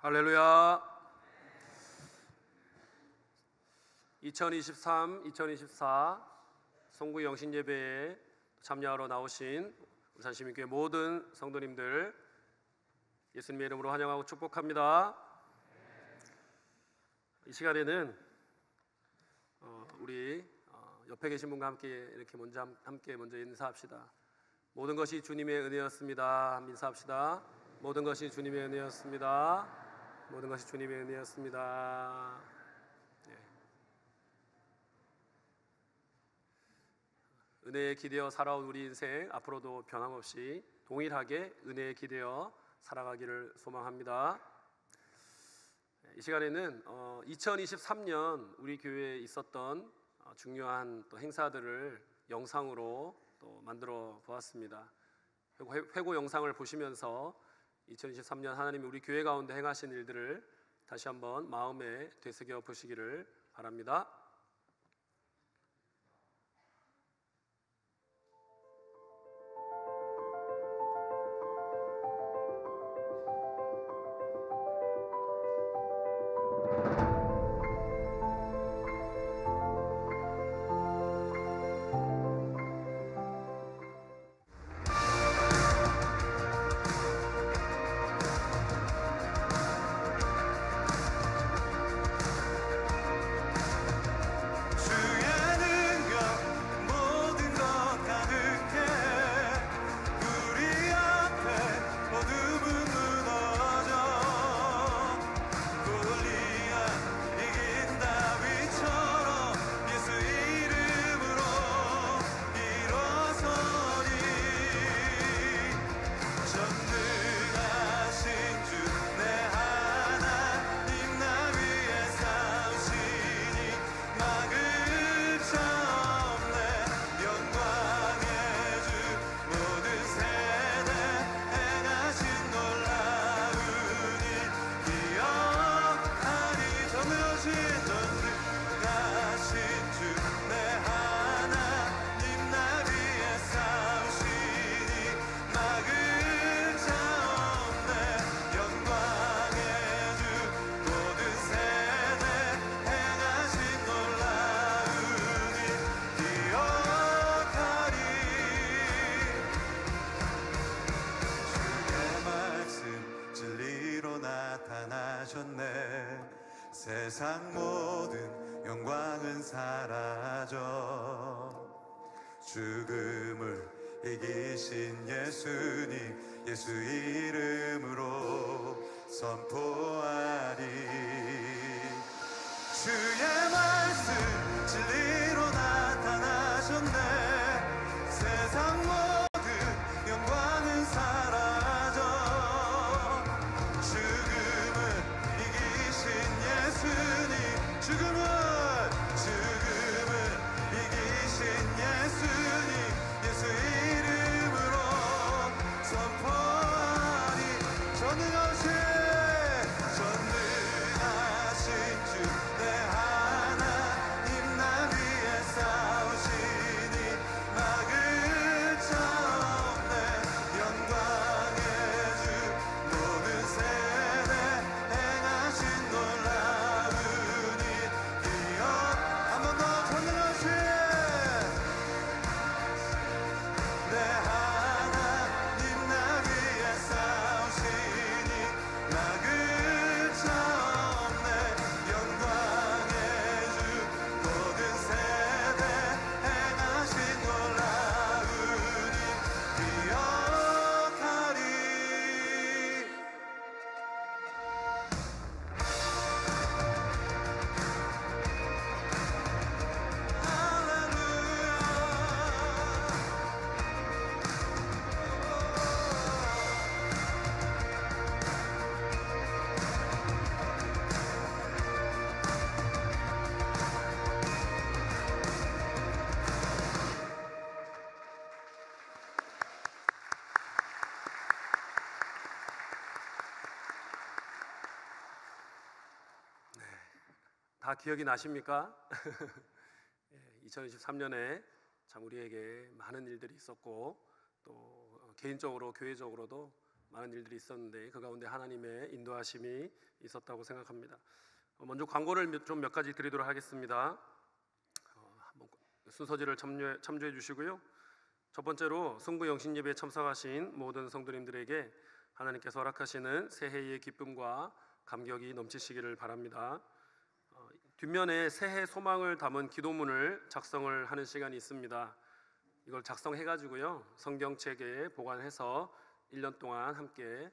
할렐루야. 2023-2024 송구 영신예배에 참여하러 나오신 울산시민교회 모든 성도님들 예수님의 이름으로 환영하고 축복합니다. 이 시간에는 우리 옆에 계신 분과 함께 이렇게 먼저 인사합시다. 모든 것이 주님의 은혜였습니다. 인사합시다. 모든 것이 주님의 은혜였습니다. 모든 것이 주님의 은혜였습니다. 네. 은혜에 기대어 살아온 우리 인생 앞으로도 변함없이 동일하게 은혜에 기대어 살아가기를 소망합니다. 이 시간에는 2023년 우리 교회에 있었던 중요한 또 행사들을 영상으로 또 만들어 보았습니다. 회고 영상을 보시면서 2023년 하나님이 우리 교회 가운데 행하신 일들을 다시 한번 마음에 되새겨 보시기를 바랍니다. 세상 모든 영광은 사라져 죽음을 이기신 예수님 예수 이름으로 선포하리. 주의 말씀 진리로 나타나셨네. 세상 모든 영광은 사라져 죽음을 이기신 예수님 죽음을 이기신 예수님 예수 이름으로 선포하리. 전능하신 주 내 하나님 나 위에 싸우시니 막을 자 없네. 영광의 주 모든 세대 행하신 놀라운 일 기억. 한 번 더 전능하신 내 하나님 나 위에 싸우시니 막을 자 없네. 영광의 주 모든 세대 행하신 놀라운 일 기억하리. 다 기억이 나십니까? 2023년에 참 우리에게 많은 일들이 있었고 또 개인적으로 교회적으로도 많은 일들이 있었는데 그 가운데 하나님의 인도하심이 있었다고 생각합니다. 먼저 광고를 몇 가지 드리도록 하겠습니다. 한번 순서지를 참조해 주시고요. 첫 번째로 승부 영신 예배에 참석하신 모든 성도님들에게 하나님께서 허락하시는 새해의 기쁨과 감격이 넘치시기를 바랍니다. 뒷면에 새해 소망을 담은 기도문을 작성을 하는 시간이 있습니다. 이걸 작성해가지고요 성경책에 보관해서 1년 동안 함께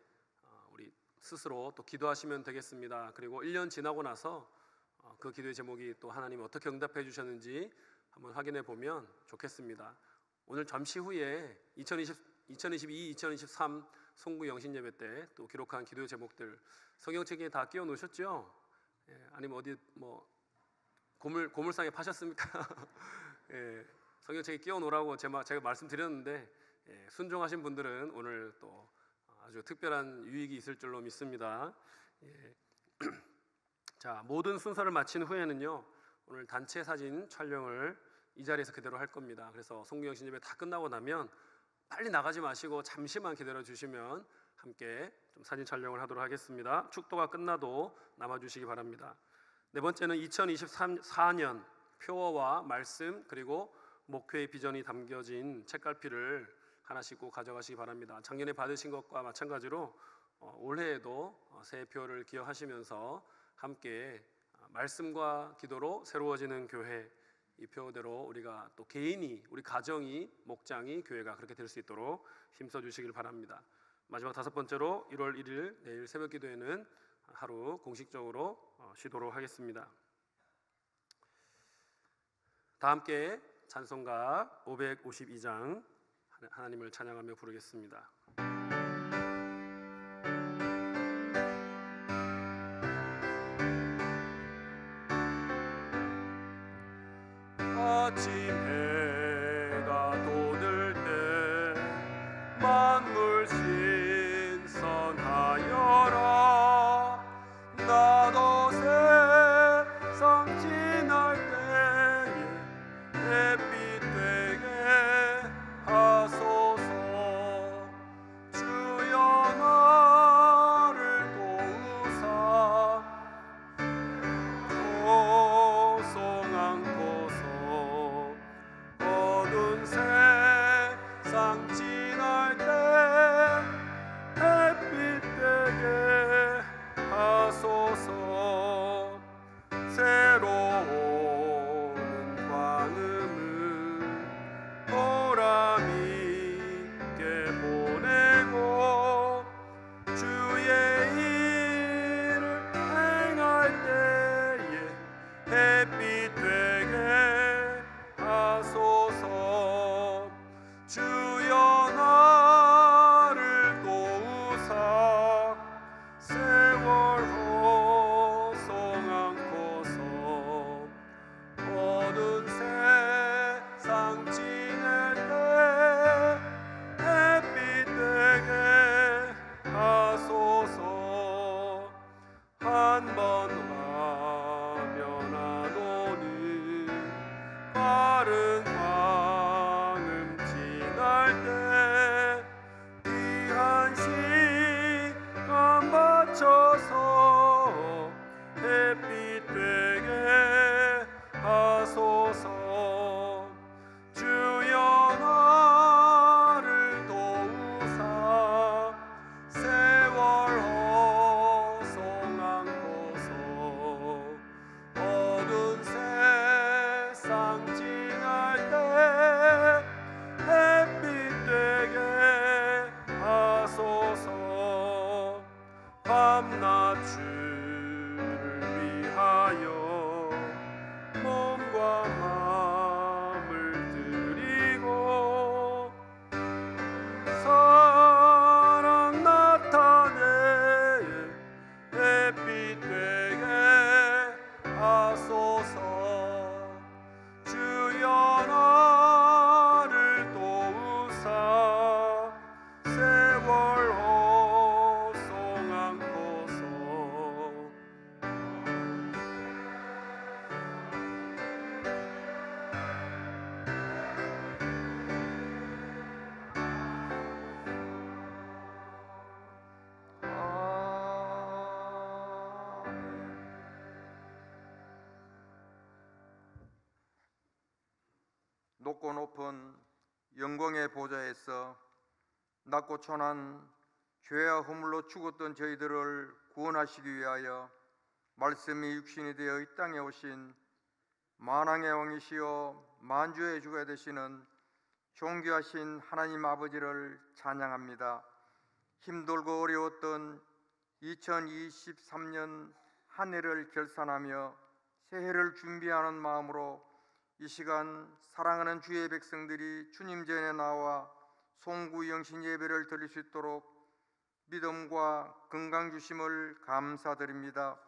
우리 스스로 또 기도하시면 되겠습니다. 그리고 1년 지나고 나서 그 기도의 제목이 또 하나님이 어떻게 응답해 주셨는지 한번 확인해 보면 좋겠습니다. 오늘 잠시 후에 2022, 2023 송구 영신 예배 때 또 기록한 기도의 제목들 성경책에 다 끼워 놓으셨죠? 아니면 어디 뭐 고물상에 파셨습니까? 성경책에 끼워 놓으라고 제가 말씀드렸는데 순종하신 분들은 오늘 또 아주 특별한 유익이 있을 줄로 믿습니다. 자, 모든 순서를 마친 후에는요 오늘 단체 사진 촬영을 이 자리에서 그대로 할 겁니다. 그래서 송구 영신 예배 다 끝나고 나면 빨리 나가지 마시고 잠시만 기다려 주시면 함께 좀 사진 촬영을 하도록 하겠습니다. 축도가 끝나도 남아주시기 바랍니다. 네 번째는 2024년 표어와 말씀 그리고 목회의 비전이 담겨진 책갈피를 하나씩 꼭 가져가시기 바랍니다. 작년에 받으신 것과 마찬가지로 올해에도 새해 표어를 기억하시면서 함께 말씀과 기도로 새로워지는 교회, 이 표어대로 우리가 또 개인이, 우리 가정이, 목장이, 교회가 그렇게 될 수 있도록 힘써 주시길 바랍니다. 마지막 다섯 번째로 1월 1일 내일 새벽 기도회는 하루 공식적으로 쉬도록 하겠습니다. 다 함께 찬송가 552장 하나님을 찬양하며 부르겠습니다. 아침 해가 돋을 때 만물 신선하여라. 나도 세상 지날 때에 햇빛 되게 하소서. 주여 나를 도우사 고송 안고서 어두운 세상 지날 때 햇빛 되게 하소서. 새로운 광음을 보람 있게 보내고 주의 일을 행할 때에 햇빛 되게 하소서. 주여 나를 도우사 세월 호송 않고서 어두운 세상 지낼 때 햇빛 되게 하소서. 한 번 화면하노니 빠른 광음 지날 때 귀한 시간 바쳐서 햇빛 되게 하소서. 주여 나를 도우사 세월 호송 않고서 어두운 세상 지날 때 햇빛 되게 하소서. 밤낮 주를 위하여 높고 높은 영광의 보좌에서 낮고 천한 죄와 허물로 죽었던 저희들을 구원하시기 위하여 말씀이 육신이 되어 이 땅에 오신 만왕의 왕이시여 만주의 주가 되시는 존귀하신 하나님 아버지를 찬양합니다. 힘들고 어려웠던 2023년 한 해를 결산하며 새해를 준비하는 마음으로 이 시간 사랑하는 주의 백성들이 주님 전에 나와 송구 영신 예배를 드릴 수 있도록 믿음과 건강 주심을 감사드립니다.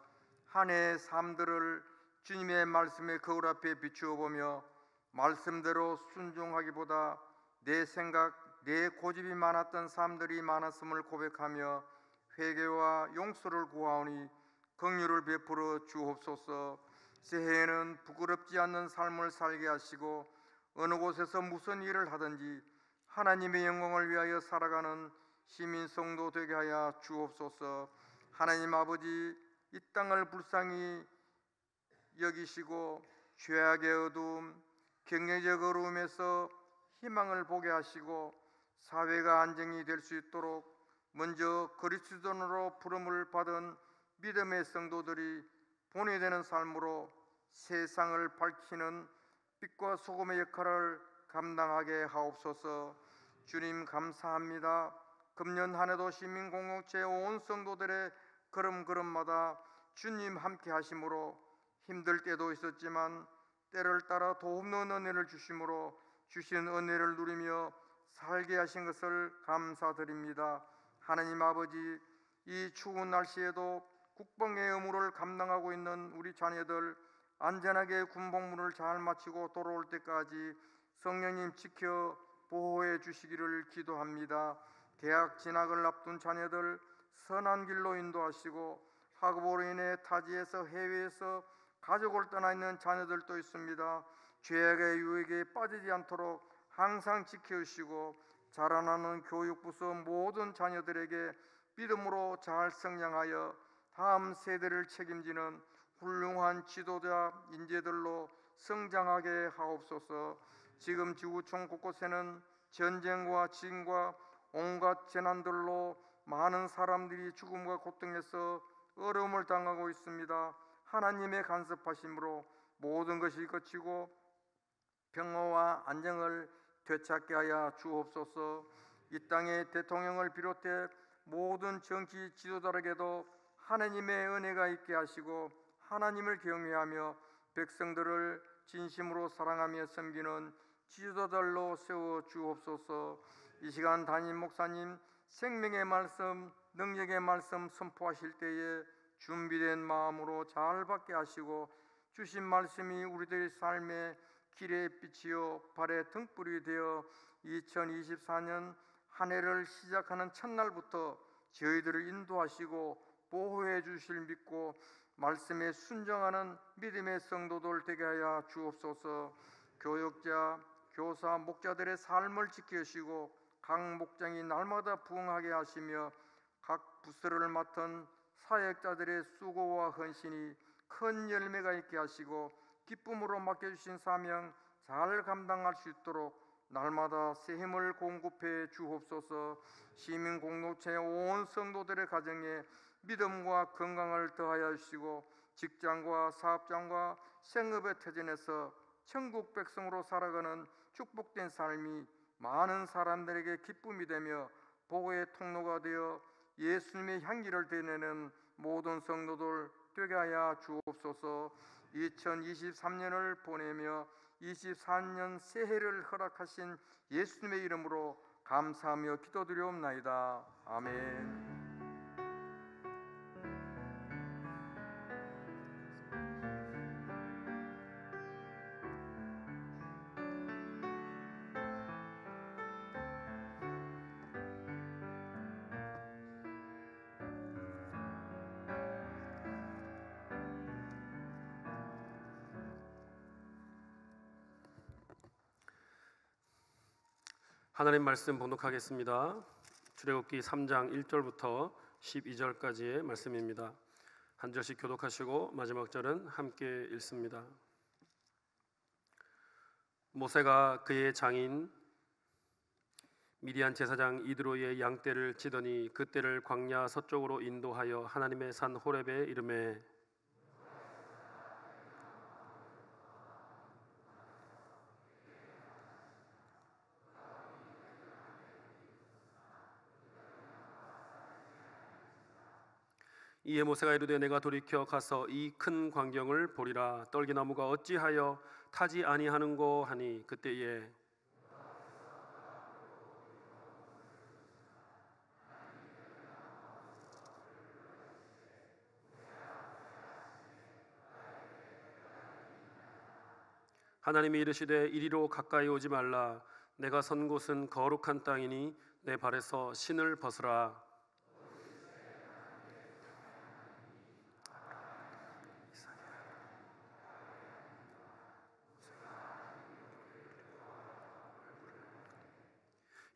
한 해의 삶들을 주님의 말씀의 거울 앞에 비추어 보며 말씀대로 순종하기보다 내 생각, 내 고집이 많았던 삶들이 많았음을 고백하며 회개와 용서를 구하오니 긍휼을 베풀어 주옵소서. 새해에는 부끄럽지 않는 삶을 살게 하시고 어느 곳에서 무슨 일을 하든지 하나님의 영광을 위하여 살아가는 시민 성도 되게 하여 주옵소서. 하나님 아버지, 이 땅을 불쌍히 여기시고 죄악의 어두움, 경제적 어려움에서 희망을 보게 하시고 사회가 안정이 될 수 있도록 먼저 그리스도인으로 부름을 받은 믿음의 성도들이 본이 되는 삶으로 세상을 밝히는 빛과 소금의 역할을 감당하게 하옵소서. 주님 감사합니다. 금년 한 해도 시민 공동체 온 성도들의 걸음걸음마다 주님 함께 하심으로 힘들 때도 있었지만 때를 따라 도움는 은혜를 주심으로 주신 은혜를 누리며 살게 하신 것을 감사드립니다. 하나님 아버지, 이 추운 날씨에도 국방의 의무를 감당하고 있는 우리 자녀들 안전하게 군복무를 잘 마치고 돌아올 때까지 성령님 지켜 보호해 주시기를 기도합니다. 대학 진학을 앞둔 자녀들 선한 길로 인도하시고 학업으로 인해 타지에서 해외에서 가족을 떠나 있는 자녀들도 있습니다. 죄악의 유혹에 빠지지 않도록 항상 지켜주시고 자라나는 교육부서 모든 자녀들에게 믿음으로 잘 성장하여 다음 세대를 책임지는 훌륭한 지도자 인재들로 성장하게 하옵소서. 지금 지구촌 곳곳에는 전쟁과 지진과 온갖 재난들로 많은 사람들이 죽음과 고통에서 어려움을 당하고 있습니다. 하나님의 간섭하심으로 모든 것이 거치고 평화와 안정을 되찾게 하여 주옵소서. 이 땅의 대통령을 비롯해 모든 정치 지도자에게도 하나님의 은혜가 있게 하시고 하나님을 경외하며 백성들을 진심으로 사랑하며 섬기는 지도자들로 세워 주옵소서. 이 시간 담임 목사님 생명의 말씀, 능력의 말씀 선포하실 때에 준비된 마음으로 잘 받게 하시고 주신 말씀이 우리들의 삶의 길에 빛이요 발의 등불이 되어 2024년 한 해를 시작하는 첫날부터 저희들을 인도하시고 보호해 주실 믿고 말씀에 순종하는 믿음의 성도들 되게 하여 주옵소서. 교역자, 교사, 목자들의 삶을 지켜주시고 각 목장이 날마다 부흥하게 하시며 각 부서를 맡은 사역자들의 수고와 헌신이 큰 열매가 있게 하시고 기쁨으로 맡겨주신 사명 잘 감당할 수 있도록 날마다 새 힘을 공급해 주옵소서. 시민 공동체 온 성도들의 가정에 믿음과 건강을 더하여 주시고 직장과 사업장과 생업의 터전에서 천국 백성으로 살아가는 축복된 삶이 많은 사람들에게 기쁨이 되며 복의 통로가 되어 예수님의 향기를 드러내는 모든 성도들 되게 하여 주옵소서. 2023년을 보내며 24년 새해를 허락하신 예수님의 이름으로 감사하며 기도드리옵나이다. 아멘. 하나님 말씀 봉독하겠습니다. 출애굽기 3장 1절부터 12절까지의 말씀입니다. 한 절씩 교독하시고 마지막 절은 함께 읽습니다. 모세가 그의 장인 미디안 제사장 이드로의 양떼를 치더니 그 떼를 광야 서쪽으로 인도하여 하나님의 산 호렙에 이르매 이에 모세가 이르되 내가 돌이켜 가서 이 큰 광경을 보리라. 떨기나무가 어찌하여 타지 아니하는고 하니 그때에 하나님이 이르시되 이리로 가까이 오지 말라. 내가 선 곳은 거룩한 땅이니 내 발에서 신을 벗으라.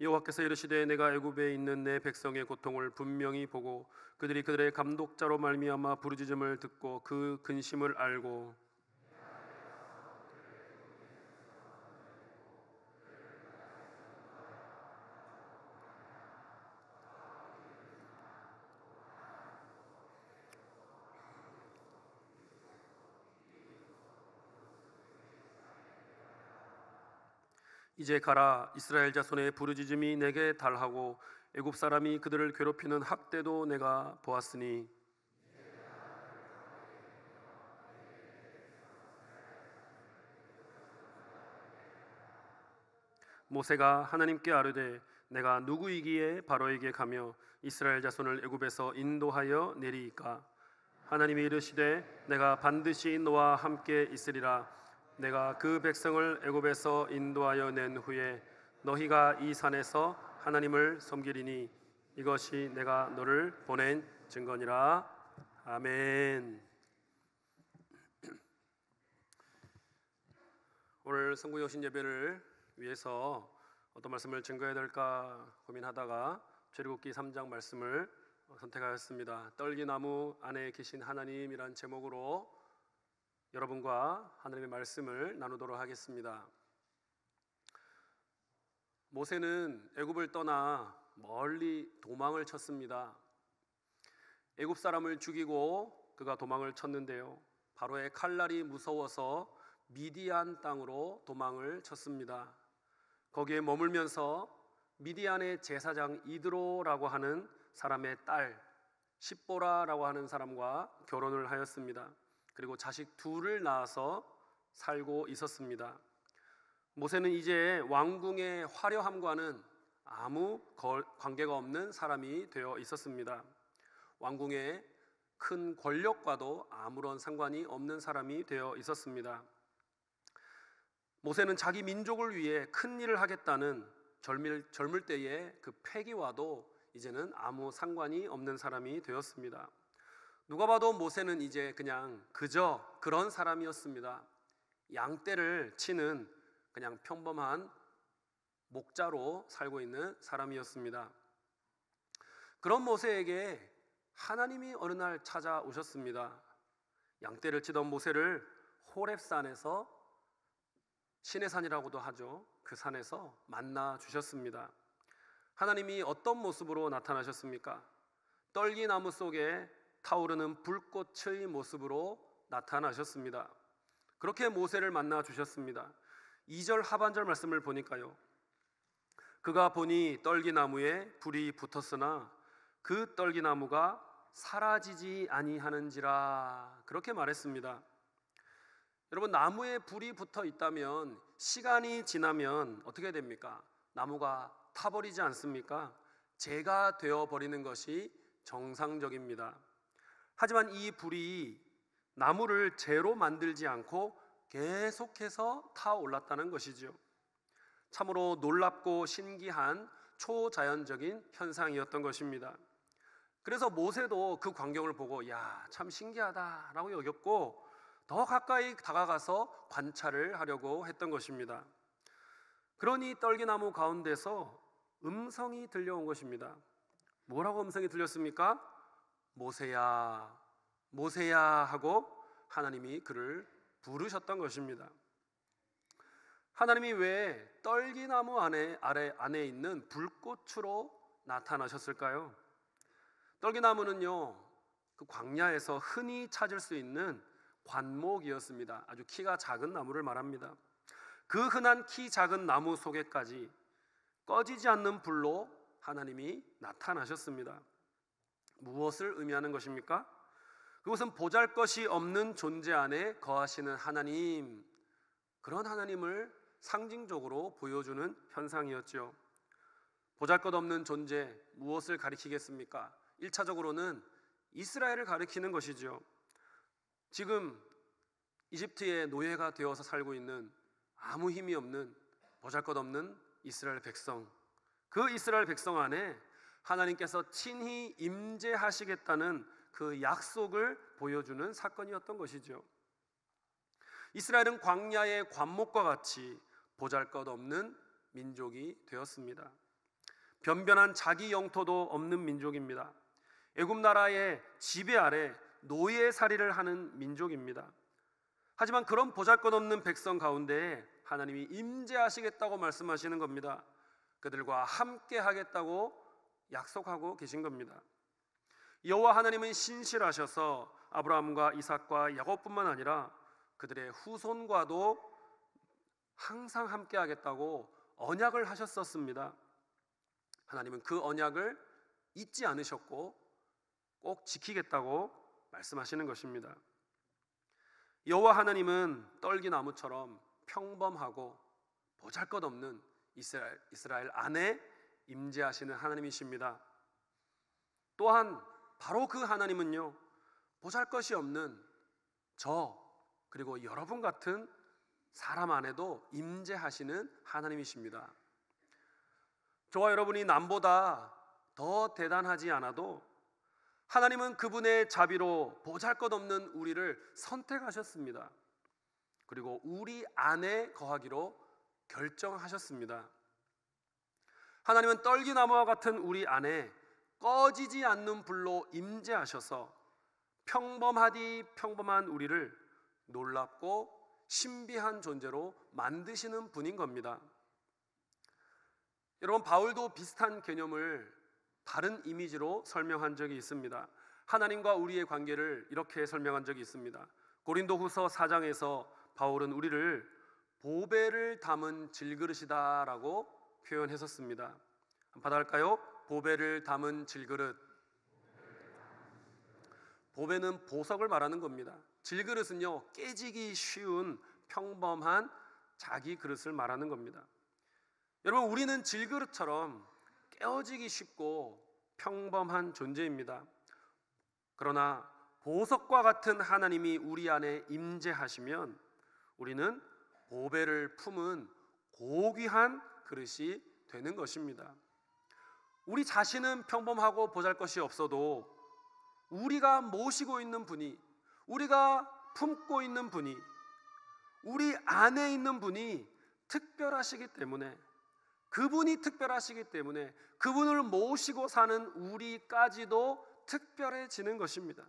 여호와께서 이르시되 내가 애굽에 있는 내 백성의 고통을 분명히 보고 그들이 그들의 감독자로 말미암아 부르짖음을 듣고 그 근심을 알고 이제 가라. 이스라엘 자손의 부르짖음이 내게 달하고 애굽 사람이 그들을 괴롭히는 학대도 내가 보았으니 모세가 하나님께 아뢰되 내가 누구이기에 바로에게 가며 이스라엘 자손을 애굽에서 인도하여 내리이까. 하나님이 이르시되 내가 반드시 너와 함께 있으리라. 내가 그 백성을 애굽에서 인도하여 낸 후에 너희가 이 산에서 하나님을 섬기리니 이것이 내가 너를 보낸 증거니라. 아멘. 오늘 성구영신 예배를 위해서 어떤 말씀을 증거해야 될까 고민하다가 출애굽기 3장 말씀을 선택하였습니다. 떨기나무 안에 계신 하나님이란 제목으로 여러분과 하나님의 말씀을 나누도록 하겠습니다. 모세는 애굽을 떠나 멀리 도망을 쳤습니다. 애굽 사람을 죽이고 그가 도망을 쳤는데요, 바로의 칼날이 무서워서 미디안 땅으로 도망을 쳤습니다. 거기에 머물면서 미디안의 제사장 이드로라고 하는 사람의 딸 십보라라고 하는 사람과 결혼을 하였습니다. 그리고 자식 둘을 낳아서 살고 있었습니다. 모세는 이제 왕궁의 화려함과는 아무 관계가 없는 사람이 되어 있었습니다. 왕궁의 큰 권력과도 아무런 상관이 없는 사람이 되어 있었습니다. 모세는 자기 민족을 위해 큰 일을 하겠다는 젊을 때의 그 패기와도 이제는 아무 상관이 없는 사람이 되었습니다. 누가 봐도 모세는 이제 그냥 그저 그런 사람이었습니다. 양떼를 치는 그냥 평범한 목자로 살고 있는 사람이었습니다. 그런 모세에게 하나님이 어느 날 찾아오셨습니다. 양떼를 치던 모세를 호렙산에서, 신의 산이라고도 하죠, 그 산에서 만나 주셨습니다. 하나님이 어떤 모습으로 나타나셨습니까? 떨기나무 속에 타오르는 불꽃의 모습으로 나타나셨습니다. 그렇게 모세를 만나 주셨습니다. 2절 하반절 말씀을 보니까요, 그가 보니 떨기나무에 불이 붙었으나 그 떨기나무가 사라지지 아니하는지라, 그렇게 말했습니다. 여러분, 나무에 불이 붙어 있다면 시간이 지나면 어떻게 됩니까? 나무가 타버리지 않습니까? 재가 되어버리는 것이 정상적입니다. 하지만 이 불이 나무를 재로 만들지 않고 계속해서 타올랐다는 것이죠. 참으로 놀랍고 신기한 초자연적인 현상이었던 것입니다. 그래서 모세도 그 광경을 보고 야, 참 신기하다라고 여겼고 더 가까이 다가가서 관찰을 하려고 했던 것입니다. 그러니 떨기나무 가운데서 음성이 들려온 것입니다. 뭐라고 음성이 들렸습니까? 모세야, 모세야 하고 하나님이 그를 부르셨던 것입니다. 하나님이 왜 떨기나무 안에 있는 불꽃으로 나타나셨을까요? 떨기나무는요, 그 광야에서 흔히 찾을 수 있는 관목이었습니다. 아주 키가 작은 나무를 말합니다. 그 흔한 키 작은 나무 속에까지 꺼지지 않는 불로 하나님이 나타나셨습니다. 무엇을 의미하는 것입니까? 그것은 보잘것이 없는 존재 안에 거하시는 하나님, 그런 하나님을 상징적으로 보여주는 현상이었죠. 보잘것없는 존재, 무엇을 가리키겠습니까? 1차적으로는 이스라엘을 가리키는 것이죠. 지금 이집트의 노예가 되어서 살고 있는 아무 힘이 없는 보잘것없는 이스라엘 백성, 그 이스라엘 백성 안에 하나님께서 친히 임재하시겠다는 그 약속을 보여주는 사건이었던 것이죠. 이스라엘은 광야의 관목과 같이 보잘것없는 민족이 되었습니다. 변변한 자기 영토도 없는 민족입니다. 애굽 나라의 지배 아래 노예살이를 하는 민족입니다. 하지만 그런 보잘것없는 백성 가운데 하나님이 임재하시겠다고 말씀하시는 겁니다. 그들과 함께 하겠다고 약속하고 계신 겁니다. 여호와 하나님은 신실하셔서 아브라함과 이삭과 야곱뿐만 아니라 그들의 후손과도 항상 함께 하겠다고 언약을 하셨었습니다. 하나님은 그 언약을 잊지 않으셨고 꼭 지키겠다고 말씀하시는 것입니다. 여호와 하나님은 떨기나무처럼 평범하고 보잘것없는 이스라엘 안에 임재하시는 하나님이십니다. 또한 바로 그 하나님은요, 보잘것이 없는 저 그리고 여러분 같은 사람 안에도 임재하시는 하나님이십니다. 저와 여러분이 남보다 더 대단하지 않아도 하나님은 그분의 자비로 보잘것없는 우리를 선택하셨습니다. 그리고 우리 안에 거하기로 결정하셨습니다. 하나님은 떨기나무와 같은 우리 안에 꺼지지 않는 불로 임재하셔서 평범하디 평범한 우리를 놀랍고 신비한 존재로 만드시는 분인 겁니다. 여러분, 바울도 비슷한 개념을 다른 이미지로 설명한 적이 있습니다. 하나님과 우리의 관계를 이렇게 설명한 적이 있습니다. 고린도후서 4장에서 바울은 우리를 보배를 담은 질그릇이다라고 표현했었습니다. 한번 받아갈까요? 보배를 담은 질그릇. 보배는 보석을 말하는 겁니다. 질그릇은요, 깨지기 쉬운 평범한 자기 그릇을 말하는 겁니다. 여러분, 우리는 질그릇처럼 깨어지기 쉽고 평범한 존재입니다. 그러나 보석과 같은 하나님이 우리 안에 임재하시면 우리는 보배를 품은 고귀한 그릇이 되는 것입니다. 우리 자신은 평범하고 보잘것이 없어도 우리가 모시고 있는 분이, 우리가 품고 있는 분이, 우리 안에 있는 분이 특별하시기 때문에, 그분이 특별하시기 때문에 그분을 모시고 사는 우리까지도 특별해지는 것입니다.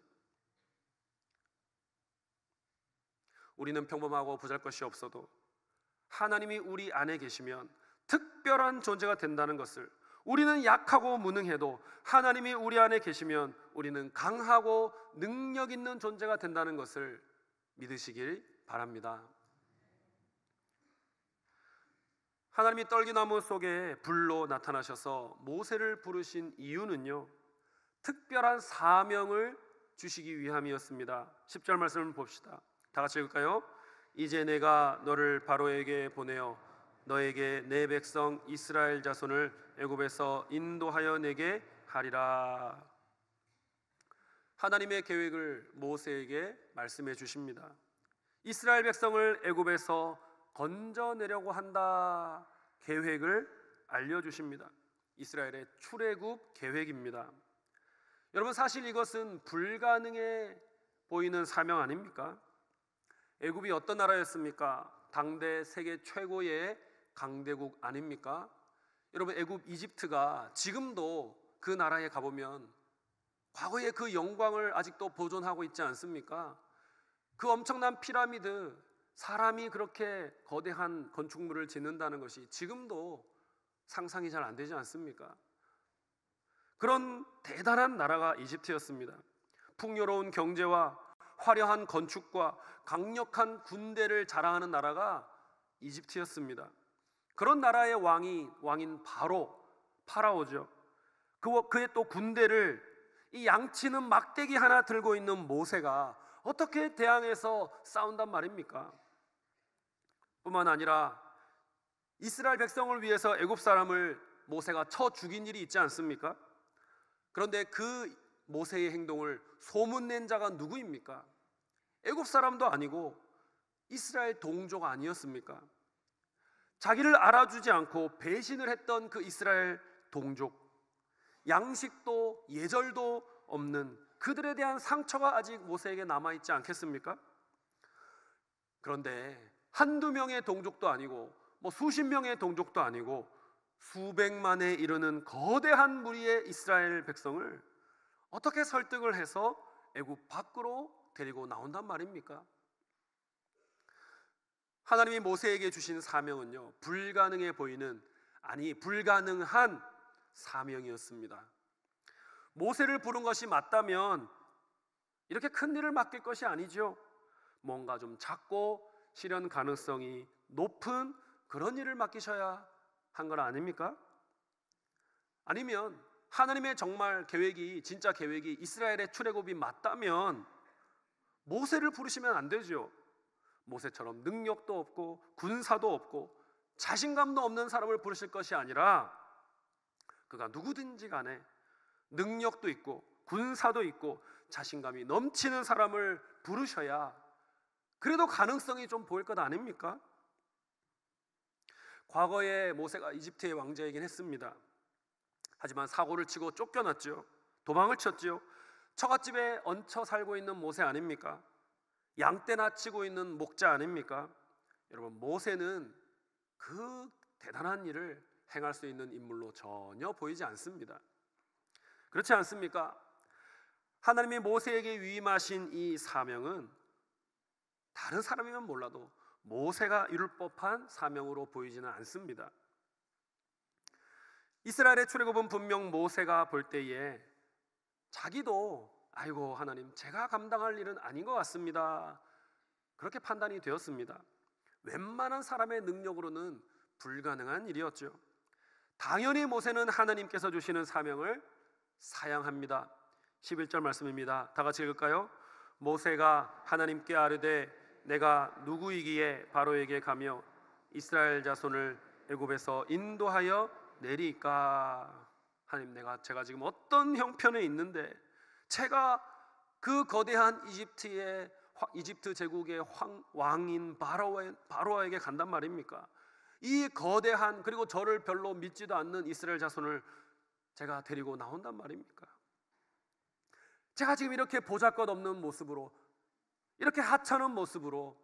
우리는 평범하고 보잘것이 없어도 하나님이 우리 안에 계시면 특별한 존재가 된다는 것을, 우리는 약하고 무능해도 하나님이 우리 안에 계시면 우리는 강하고 능력 있는 존재가 된다는 것을 믿으시길 바랍니다. 하나님이 떨기나무 속에 불로 나타나셔서 모세를 부르신 이유는요, 특별한 사명을 주시기 위함이었습니다. 10절 말씀을 봅시다. 다 같이 읽을까요? 이제 내가 너를 바로에게 보내어 너에게 내 백성 이스라엘 자손을 애굽에서 인도하여 내게 하리라. 하나님의 계획을 모세에게 말씀해 주십니다. 이스라엘 백성을 애굽에서 건져내려고 한다 계획을 알려주십니다. 이스라엘의 출애굽 계획입니다. 여러분, 사실 이것은 불가능해 보이는 사명 아닙니까? 애굽이 어떤 나라였습니까? 당대 세계 최고의 강대국 아닙니까? 여러분, 애굽 이집트가 지금도 그 나라에 가보면 과거의 그 영광을 아직도 보존하고 있지 않습니까? 그 엄청난 피라미드, 사람이 그렇게 거대한 건축물을 짓는다는 것이 지금도 상상이 잘 안 되지 않습니까? 그런 대단한 나라가 이집트였습니다. 풍요로운 경제와 화려한 건축과 강력한 군대를 자랑하는 나라가 이집트였습니다. 그런 나라의 왕인 파라오죠. 그의 또 군대를 이 양치는 막대기 하나 들고 있는 모세가 어떻게 대항해서 싸운단 말입니까? 뿐만 아니라 이스라엘 백성을 위해서 애굽 사람을 모세가 쳐 죽인 일이 있지 않습니까? 그런데 그 모세의 행동을 소문낸 자가 누구입니까? 애굽 사람도 아니고 이스라엘 동족 아니었습니까? 자기를 알아주지 않고 배신을 했던 그 이스라엘 동족, 양식도 예절도 없는 그들에 대한 상처가 아직 모세에게 남아있지 않겠습니까? 그런데 한두 명의 동족도 아니고 수십 명의 동족도 아니고 수백만에 이르는 거대한 무리의 이스라엘 백성을 어떻게 설득을 해서 애굽 밖으로 데리고 나온단 말입니까? 하나님이 모세에게 주신 사명은요, 불가능해 보이는, 불가능한 사명이었습니다. 모세를 부른 것이 맞다면 이렇게 큰 일을 맡길 것이 아니죠. 뭔가 좀 작고 실현 가능성이 높은 그런 일을 맡기셔야 한 건 아닙니까? 아니면 하나님의 정말 진짜 계획이 이스라엘의 출애굽이 맞다면 모세를 부르시면 안 되죠. 모세처럼 능력도 없고 군사도 없고 자신감도 없는 사람을 부르실 것이 아니라 그가 누구든지 간에 능력도 있고 군사도 있고 자신감이 넘치는 사람을 부르셔야 그래도 가능성이 좀 보일 것 아닙니까? 과거에 모세가 이집트의 왕자이긴 했습니다. 하지만 사고를 치고 쫓겨났죠. 도망을 쳤죠. 처갓집에 얹혀 살고 있는 모세 아닙니까? 양떼나 치고 있는 목자 아닙니까? 여러분, 모세는 그 대단한 일을 행할 수 있는 인물로 전혀 보이지 않습니다. 그렇지 않습니까? 하나님이 모세에게 위임하신 이 사명은 다른 사람이면 몰라도 모세가 이룰 법한 사명으로 보이지는 않습니다. 이스라엘의 출애굽은 분명 모세가 볼 때에 자기도 아이고 하나님, 제가 감당할 일은 아닌 것 같습니다, 그렇게 판단이 되었습니다. 웬만한 사람의 능력으로는 불가능한 일이었죠. 당연히 모세는 하나님께서 주시는 사명을 사양합니다. 11절 말씀입니다. 다 같이 읽을까요? 모세가 하나님께 아뢰되 내가 누구이기에 바로에게 가며 이스라엘 자손을 애굽에서 인도하여 내리까? 하나님, 제가 지금 어떤 형편에 있는데 제가 그 거대한 이집트 제국의 왕인 바로에게 간단 말입니까? 이 거대한, 그리고 저를 별로 믿지도 않는 이스라엘 자손을 제가 데리고 나온단 말입니까? 제가 지금 이렇게 보잘것없는 모습으로, 이렇게 하찮은 모습으로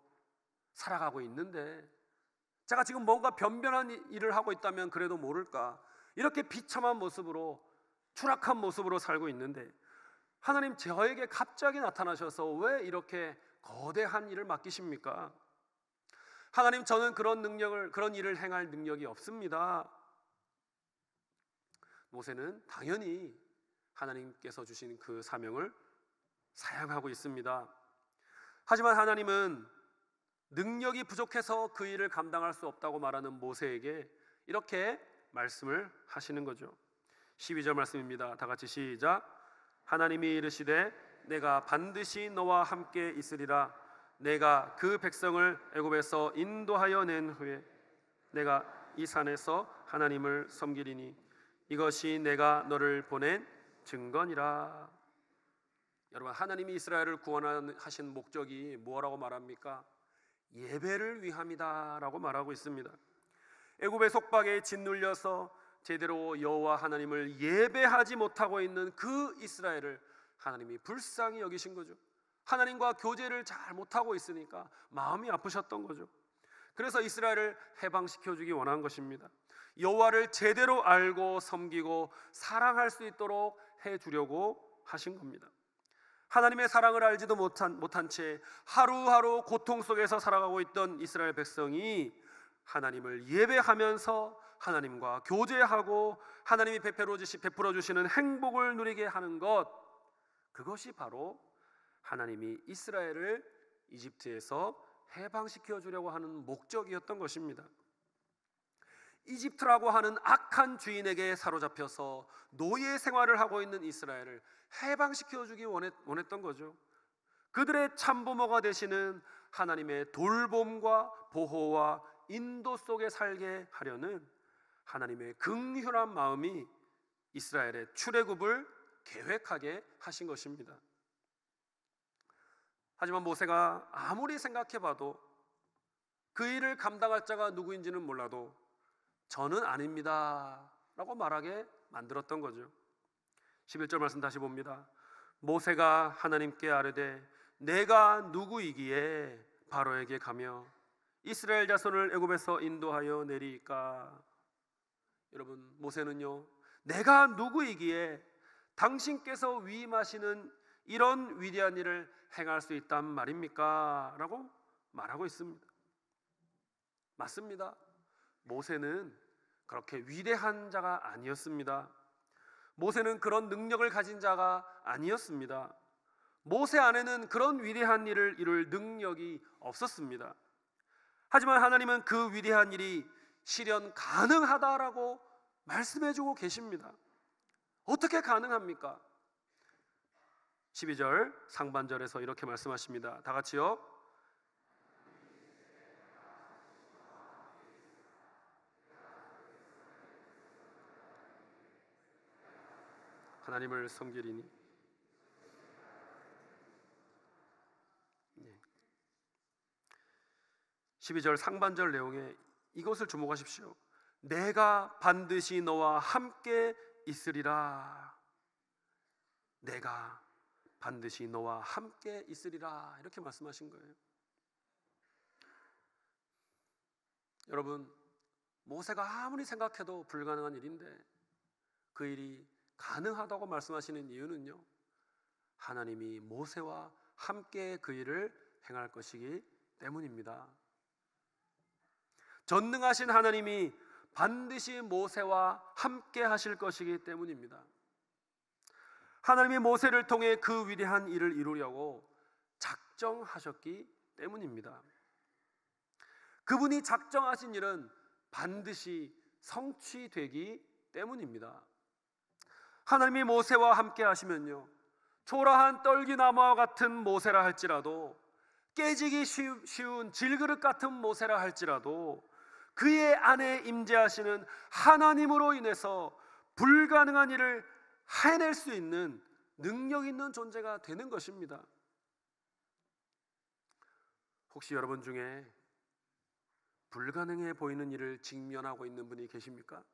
살아가고 있는데 제가 지금 뭔가 변변한 일을 하고 있다면 그래도 모를까, 이렇게 비참한 모습으로, 추락한 모습으로 살고 있는데 하나님, 저에게 갑자기 나타나셔서 왜 이렇게 거대한 일을 맡기십니까? 하나님, 저는 그런 일을 행할 능력이 없습니다. 모세는 당연히 하나님께서 주신 그 사명을 사양하고 있습니다. 하지만 하나님은 능력이 부족해서 그 일을 감당할 수 없다고 말하는 모세에게 이렇게 말씀을 하시는 거죠. 12절 말씀입니다. 다 같이 시작. 하나님이 이르시되 내가 반드시 너와 함께 있으리라. 내가 그 백성을 애굽에서 인도하여 낸 후에 내가 이 산에서 하나님을 섬기리니 이것이 내가 너를 보낸 증거니라. 여러분, 하나님이 이스라엘을 구원하신 목적이 뭐라고 말합니까? 예배를 위함이다 라고 말하고 있습니다. 애굽의 속박에 짓눌려서 제대로 여호와 하나님을 예배하지 못하고 있는 그 이스라엘을 하나님이 불쌍히 여기신 거죠. 하나님과 교제를 잘 못하고 있으니까 마음이 아프셨던 거죠. 그래서 이스라엘을 해방시켜주기 원한 것입니다. 여호와를 제대로 알고 섬기고 사랑할 수 있도록 해주려고 하신 겁니다. 하나님의 사랑을 알지도 못한 채 하루하루 고통 속에서 살아가고 있던 이스라엘 백성이 하나님을 예배하면서 하나님과 교제하고 하나님이 베풀어 주시는 행복을 누리게 하는 것, 그것이 바로 하나님이 이스라엘을 이집트에서 해방시켜 주려고 하는 목적이었던 것입니다. 이집트라고 하는 악한 주인에게 사로잡혀서 노예 생활을 하고 있는 이스라엘을 해방시켜 주기 원했던 거죠. 그들의 참부모가 되시는 하나님의 돌봄과 보호와 인도 속에 살게 하려는 하나님의 긍휼한 마음이 이스라엘의 출애굽을 계획하게 하신 것입니다. 하지만 모세가 아무리 생각해봐도 그 일을 감당할 자가 누구인지는 몰라도 저는 아닙니다 라고 말하게 만들었던 거죠. 11절 말씀 다시 봅니다. 모세가 하나님께 아뢰되 내가 누구이기에 바로에게 가며 이스라엘 자손을 애굽에서 인도하여 내리까. 여러분, 모세는요, 내가 누구이기에 당신께서 위임하시는 이런 위대한 일을 행할 수 있단 말입니까? 라고 말하고 있습니다. 맞습니다. 모세는 그렇게 위대한 자가 아니었습니다. 모세는 그런 능력을 가진 자가 아니었습니다. 모세 안에는 그런 위대한 일을 이룰 능력이 없었습니다. 하지만 하나님은 그 위대한 일이 실현 가능하다라고 말씀해주고 계십니다. 어떻게 가능합니까? 12절 상반절에서 이렇게 말씀하십니다. 다 같이요. 하나님을 섬기리니. 12절 상반절 내용에 이것을 주목하십시오. 내가 반드시 너와 함께 있으리라. 내가 반드시 너와 함께 있으리라, 이렇게 말씀하신 거예요. 여러분, 모세가 아무리 생각해도 불가능한 일인데 그 일이 가능하다고 말씀하시는 이유는요, 하나님이 모세와 함께 그 일을 행할 것이기 때문입니다. 전능하신 하나님이 반드시 모세와 함께 하실 것이기 때문입니다. 하나님이 모세를 통해 그 위대한 일을 이루려고 작정하셨기 때문입니다. 그분이 작정하신 일은 반드시 성취되기 때문입니다. 하나님이 모세와 함께 하시면요, 초라한 떨기나무와 같은 모세라 할지라도, 깨지기 쉬운 질그릇 같은 모세라 할지라도 그의 안에 임재하시는 하나님으로 인해서 불가능한 일을 해낼 수 있는 능력 있는 존재가 되는 것입니다. 혹시 여러분 중에 불가능해 보이는 일을 직면하고 있는 분이 계십니까?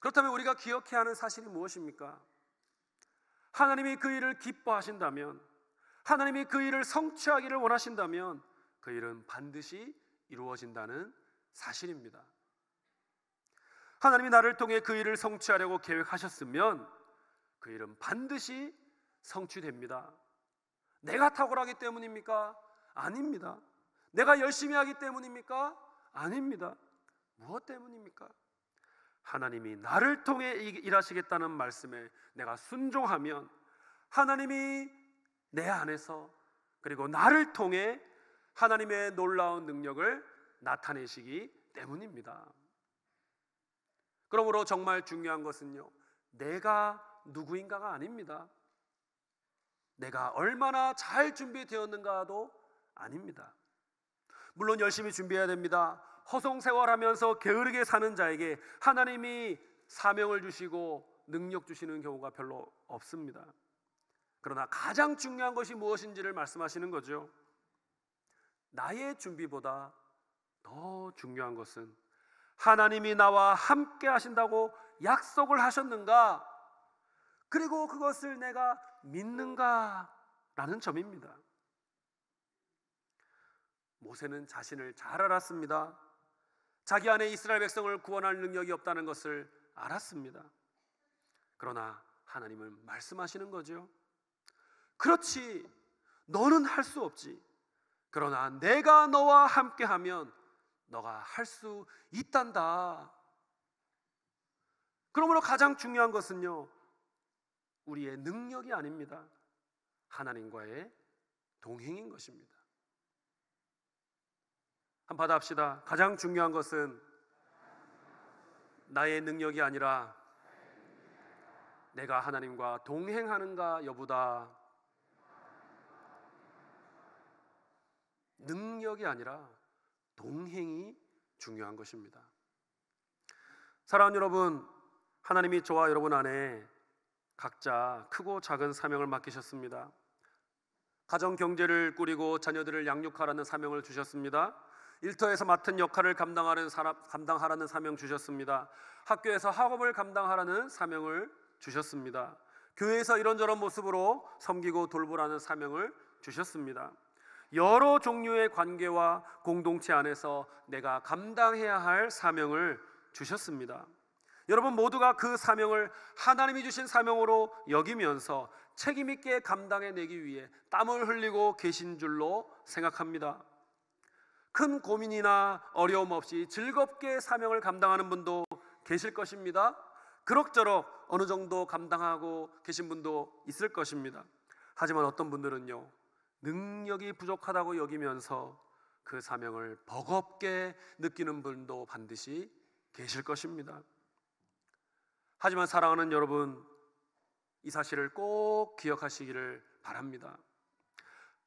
그렇다면 우리가 기억해야 하는 사실이 무엇입니까? 하나님이 그 일을 기뻐하신다면, 하나님이 그 일을 성취하기를 원하신다면 그 일은 반드시 이루어진다는 사실입니다. 하나님이 나를 통해 그 일을 성취하려고 계획하셨으면 그 일은 반드시 성취됩니다. 내가 탁월하기 때문입니까? 아닙니다. 내가 열심히 하기 때문입니까? 아닙니다. 무엇 때문입니까? 하나님이 나를 통해 일하시겠다는 말씀에 내가 순종하면 하나님이 내 안에서, 그리고 나를 통해 하나님의 놀라운 능력을 나타내시기 때문입니다. 그러므로 정말 중요한 것은요, 내가 누구인가가 아닙니다. 내가 얼마나 잘 준비되었는가도 아닙니다. 물론 열심히 준비해야 됩니다. 허송세월하면서 게으르게 사는 자에게 하나님이 사명을 주시고 능력 주시는 경우가 별로 없습니다. 그러나 가장 중요한 것이 무엇인지를 말씀하시는 거죠. 나의 준비보다 더 중요한 것은 하나님이 나와 함께 하신다고 약속을 하셨는가, 그리고 그것을 내가 믿는가라는 점입니다. 모세는 자신을 잘 알았습니다. 자기 안에 이스라엘 백성을 구원할 능력이 없다는 것을 알았습니다. 그러나 하나님은 말씀하시는 거죠. 그렇지, 너는 할 수 없지. 그러나 내가 너와 함께하면 너가 할 수 있단다. 그러므로 가장 중요한 것은요, 우리의 능력이 아닙니다. 하나님과의 동행인 것입니다. 한번 받아합시다. 가장 중요한 것은 나의 능력이 아니라 내가 하나님과 동행하는가 여부다. 능력이 아니라 동행이 중요한 것입니다. 사랑하는 여러분, 하나님이 저와 여러분 안에 각자 크고 작은 사명을 맡기셨습니다. 가정 경제를 꾸리고 자녀들을 양육하라는 사명을 주셨습니다. 일터에서 맡은 역할을 감당하라는 사명 주셨습니다. 학교에서 학업을 감당하라는 사명을 주셨습니다. 교회에서 이런저런 모습으로 섬기고 돌보라는 사명을 주셨습니다. 여러 종류의 관계와 공동체 안에서 내가 감당해야 할 사명을 주셨습니다. 여러분 모두가 그 사명을 하나님이 주신 사명으로 여기면서 책임 있게 감당해내기 위해 땀을 흘리고 계신 줄로 생각합니다. 큰 고민이나 어려움 없이 즐겁게 사명을 감당하는 분도 계실 것입니다. 그럭저럭 어느 정도 감당하고 계신 분도 있을 것입니다. 하지만 어떤 분들은요, 능력이 부족하다고 여기면서 그 사명을 버겁게 느끼는 분도 반드시 계실 것입니다. 하지만 사랑하는 여러분, 이 사실을 꼭 기억하시기를 바랍니다.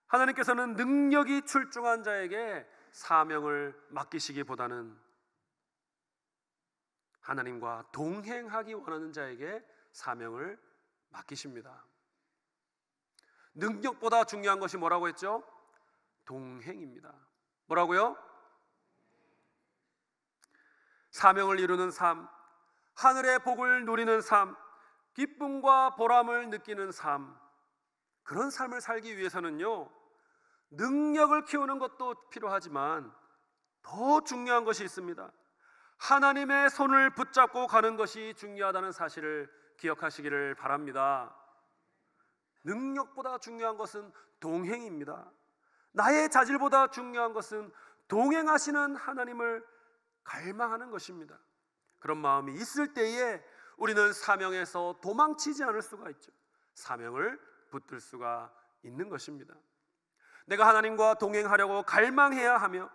하나님께서는 능력이 출중한 자에게 사명을 맡기시기보다는 하나님과 동행하기 원하는 자에게 사명을 맡기십니다. 능력보다 중요한 것이 뭐라고 했죠? 동행입니다. 뭐라고요? 사명을 이루는 삶, 하늘의 복을 누리는 삶, 기쁨과 보람을 느끼는 삶, 그런 삶을 살기 위해서는요, 능력을 키우는 것도 필요하지만 더 중요한 것이 있습니다. 하나님의 손을 붙잡고 가는 것이 중요하다는 사실을 기억하시기를 바랍니다. 능력보다 중요한 것은 동행입니다. 나의 자질보다 중요한 것은 동행하시는 하나님을 갈망하는 것입니다. 그런 마음이 있을 때에 우리는 사명에서 도망치지 않을 수가 있죠. 사명을 붙들 수가 있는 것입니다. 내가 하나님과 동행하려고 갈망해야 하며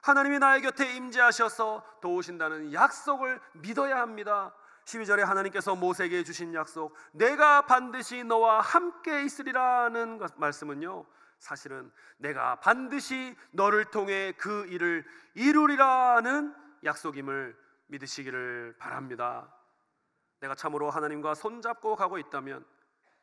하나님이 나의 곁에 임재하셔서 도우신다는 약속을 믿어야 합니다. 12절에 하나님께서 모세에게 주신 약속, 내가 반드시 너와 함께 있으리라는 말씀은요, 사실은 내가 반드시 너를 통해 그 일을 이루리라는 약속임을 믿으시기를 바랍니다. 내가 참으로 하나님과 손잡고 가고 있다면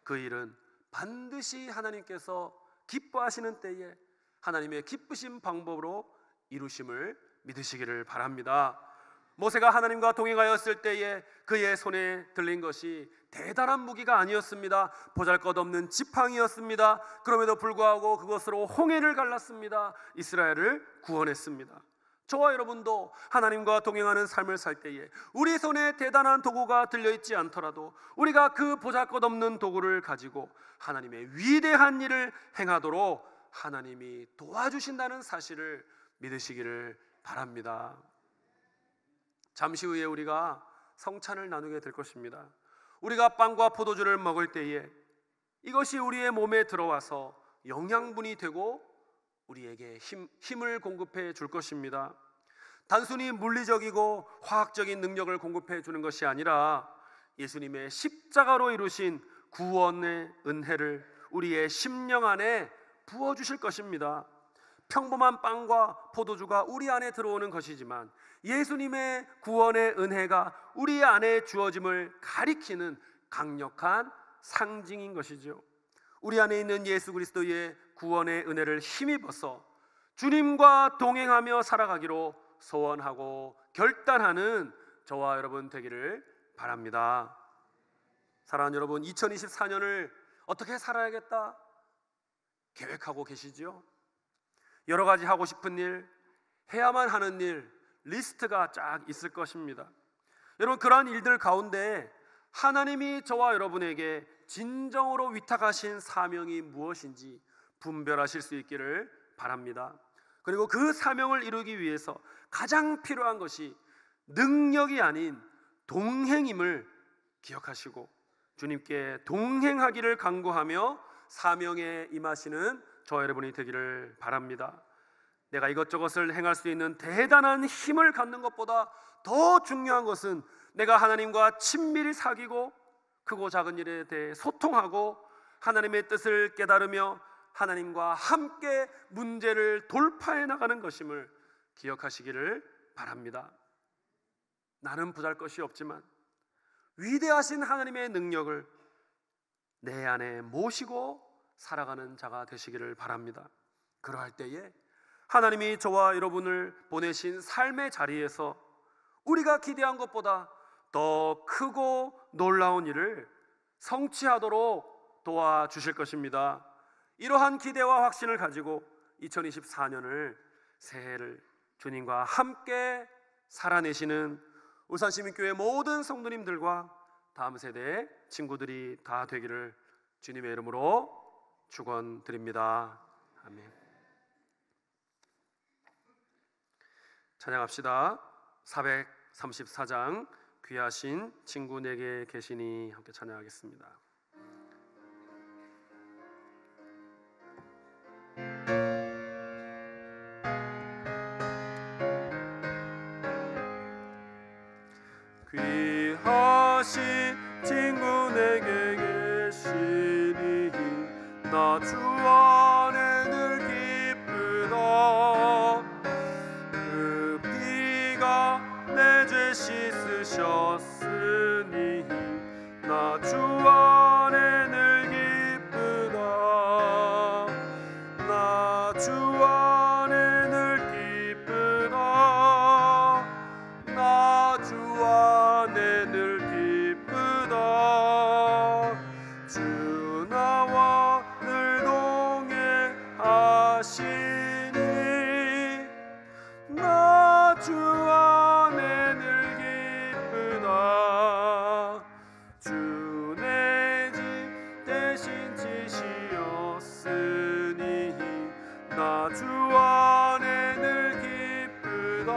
그 일은 반드시 하나님께서 기뻐하시는 때에 하나님의 기쁘신 방법으로 이루심을 믿으시기를 바랍니다. 모세가 하나님과 동행하였을 때에 그의 손에 들린 것이 대단한 무기가 아니었습니다. 보잘것없는 지팡이였습니다. 그럼에도 불구하고 그것으로 홍해를 갈랐습니다. 이스라엘을 구원했습니다. 저와 여러분도 하나님과 동행하는 삶을 살 때에 우리 손에 대단한 도구가 들려있지 않더라도 우리가 그 보잘것없는 도구를 가지고 하나님의 위대한 일을 행하도록 하나님이 도와주신다는 사실을 믿으시기를 바랍니다. 잠시 후에 우리가 성찬을 나누게 될 것입니다. 우리가 빵과 포도주를 먹을 때에 이것이 우리의 몸에 들어와서 영양분이 되고 우리에게 힘을 공급해 줄 것입니다. 단순히 물리적이고 화학적인 능력을 공급해 주는 것이 아니라 예수님의 십자가로 이루신 구원의 은혜를 우리의 심령 안에 부어주실 것입니다. 평범한 빵과 포도주가 우리 안에 들어오는 것이지만 예수님의 구원의 은혜가 우리 안에 주어짐을 가리키는 강력한 상징인 것이죠. 우리 안에 있는 예수 그리스도의 구원의 은혜를 힘입어서 주님과 동행하며 살아가기로 소원하고 결단하는 저와 여러분 되기를 바랍니다. 사랑하는 여러분, 2024년을 어떻게 살아야겠다 계획하고 계시죠? 여러 가지 하고 싶은 일, 해야만 하는 일, 리스트가 쫙 있을 것입니다. 여러분, 그러한 일들 가운데 하나님이 저와 여러분에게 진정으로 위탁하신 사명이 무엇인지 분별하실 수 있기를 바랍니다. 그리고 그 사명을 이루기 위해서 가장 필요한 것이 능력이 아닌 동행임을 기억하시고 주님께 동행하기를 간구하며 사명에 임하시는 저와 여러분이 되기를 바랍니다. 내가 이것저것을 행할 수 있는 대단한 힘을 갖는 것보다 더 중요한 것은 내가 하나님과 친밀히 사귀고 크고 작은 일에 대해 소통하고 하나님의 뜻을 깨달으며 하나님과 함께 문제를 돌파해 나가는 것임을 기억하시기를 바랍니다. 나는 보잘것이 없지만 위대하신 하나님의 능력을 내 안에 모시고 살아가는 자가 되시기를 바랍니다. 그러할 때에 하나님이 저와 여러분을 보내신 삶의 자리에서 우리가 기대한 것보다 더 크고 놀라운 일을 성취하도록 도와주실 것입니다. 이러한 기대와 확신을 가지고 2024년을 새해를 주님과 함께 살아내시는 울산시민교회 모든 성도님들과 다음 세대의 친구들이 다 되기를 주님의 이름으로 축원드립니다. 아멘. 찬양합시다. 434장 귀하신 친구 내게 계시니 함께 찬양하겠습니다. 귀하신 친구 내게 계시니 나 주 안에 늘 기쁘다. 그 피가 내 죄 씻으셨으니 나 주 안에 늘 기쁘다. 나 주 안에 늘 기쁘다. 나 주 안에 늘 기쁘다. 주 나와 늘 동행하시니 나 주 안에 늘 기쁘다. 주 내 집 대신 지시었으니 나 주 안에 늘 기쁘다.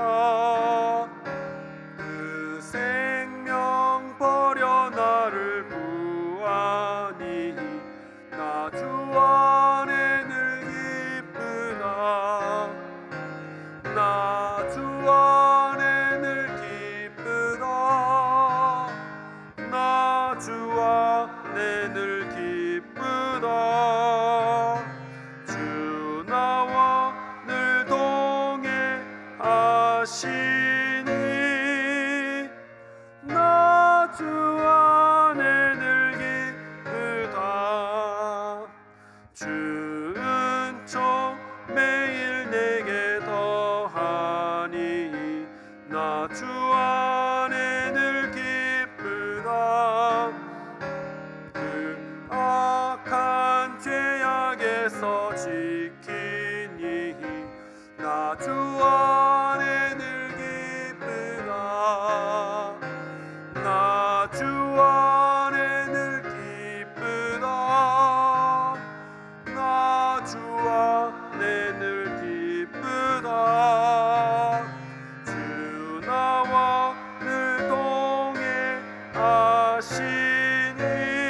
그 생명 버려 나를 구하니 나 주 안에 늘 기쁘다. 나 주 안에 늘 기쁘다. 나 주 안에 늘 기쁘다. 주 나와 늘 동행하시니 나 주 안에 늘 기쁘다. 주 은총 매일 내게 더하니 나 주 안에 늘 기쁘다. 그 악한 죄악에서 지키니 나 주 안에 늘 기쁘다. 나 주 안에 늘 기쁘다. 나 주 안에 늘 기쁘다. 주 나와 늘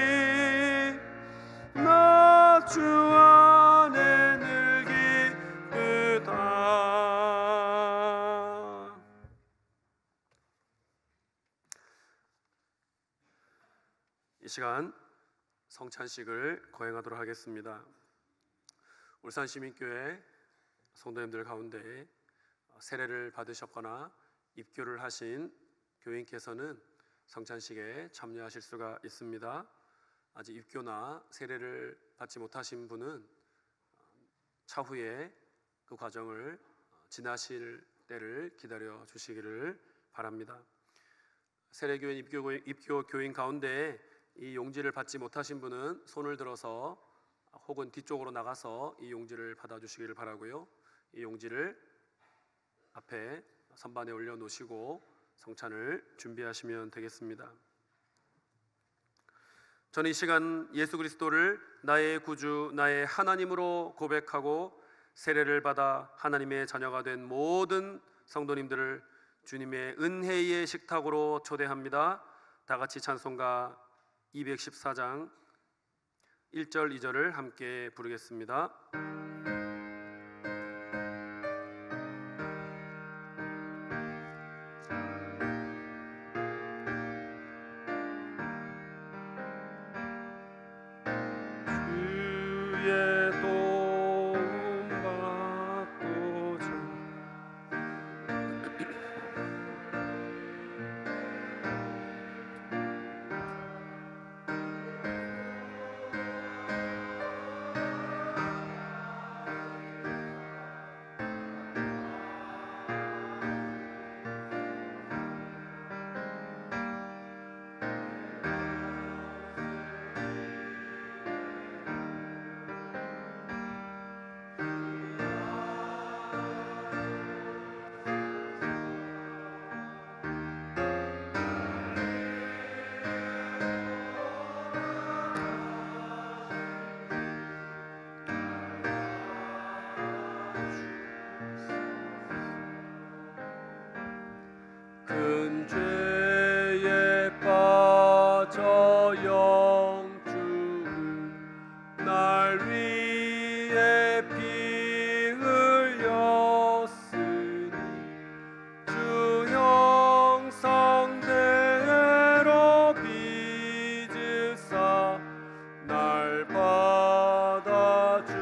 동행하시니 나 주 안에 늘 기쁘다. 이 시간 성찬식을 거행하도록 하겠습니다. 울산시민교회 성도님들 가운데 세례를 받으셨거나 입교를 하신 교인께서는 성찬식에 참여하실 수가 있습니다. 아직 입교나 세례를 받지 못하신 분은 차후에 그 과정을 지나실 때를 기다려 주시기를 바랍니다. 세례교인 입교 교인 가운데 이 용지를 받지 못하신 분은 손을 들어서 혹은 뒤쪽으로 나가서 이 용지를 받아주시기를 바라고요. 이 용지를 앞에 선반에 올려놓으시고 성찬을 준비하시면 되겠습니다. 저는 이 시간 예수 그리스도를 나의 구주, 나의 하나님으로 고백하고 세례를 받아 하나님의 자녀가 된 모든 성도님들을 주님의 은혜의 식탁으로 초대합니다. 다 같이 찬송가 214장 1절 2절을 함께 부르겠습니다. 주의 도움 받고자 큰 죄에 빠져 영주를 날 위해 피 흘렸으니 주 형상대로 빚으사 날 받아주소서.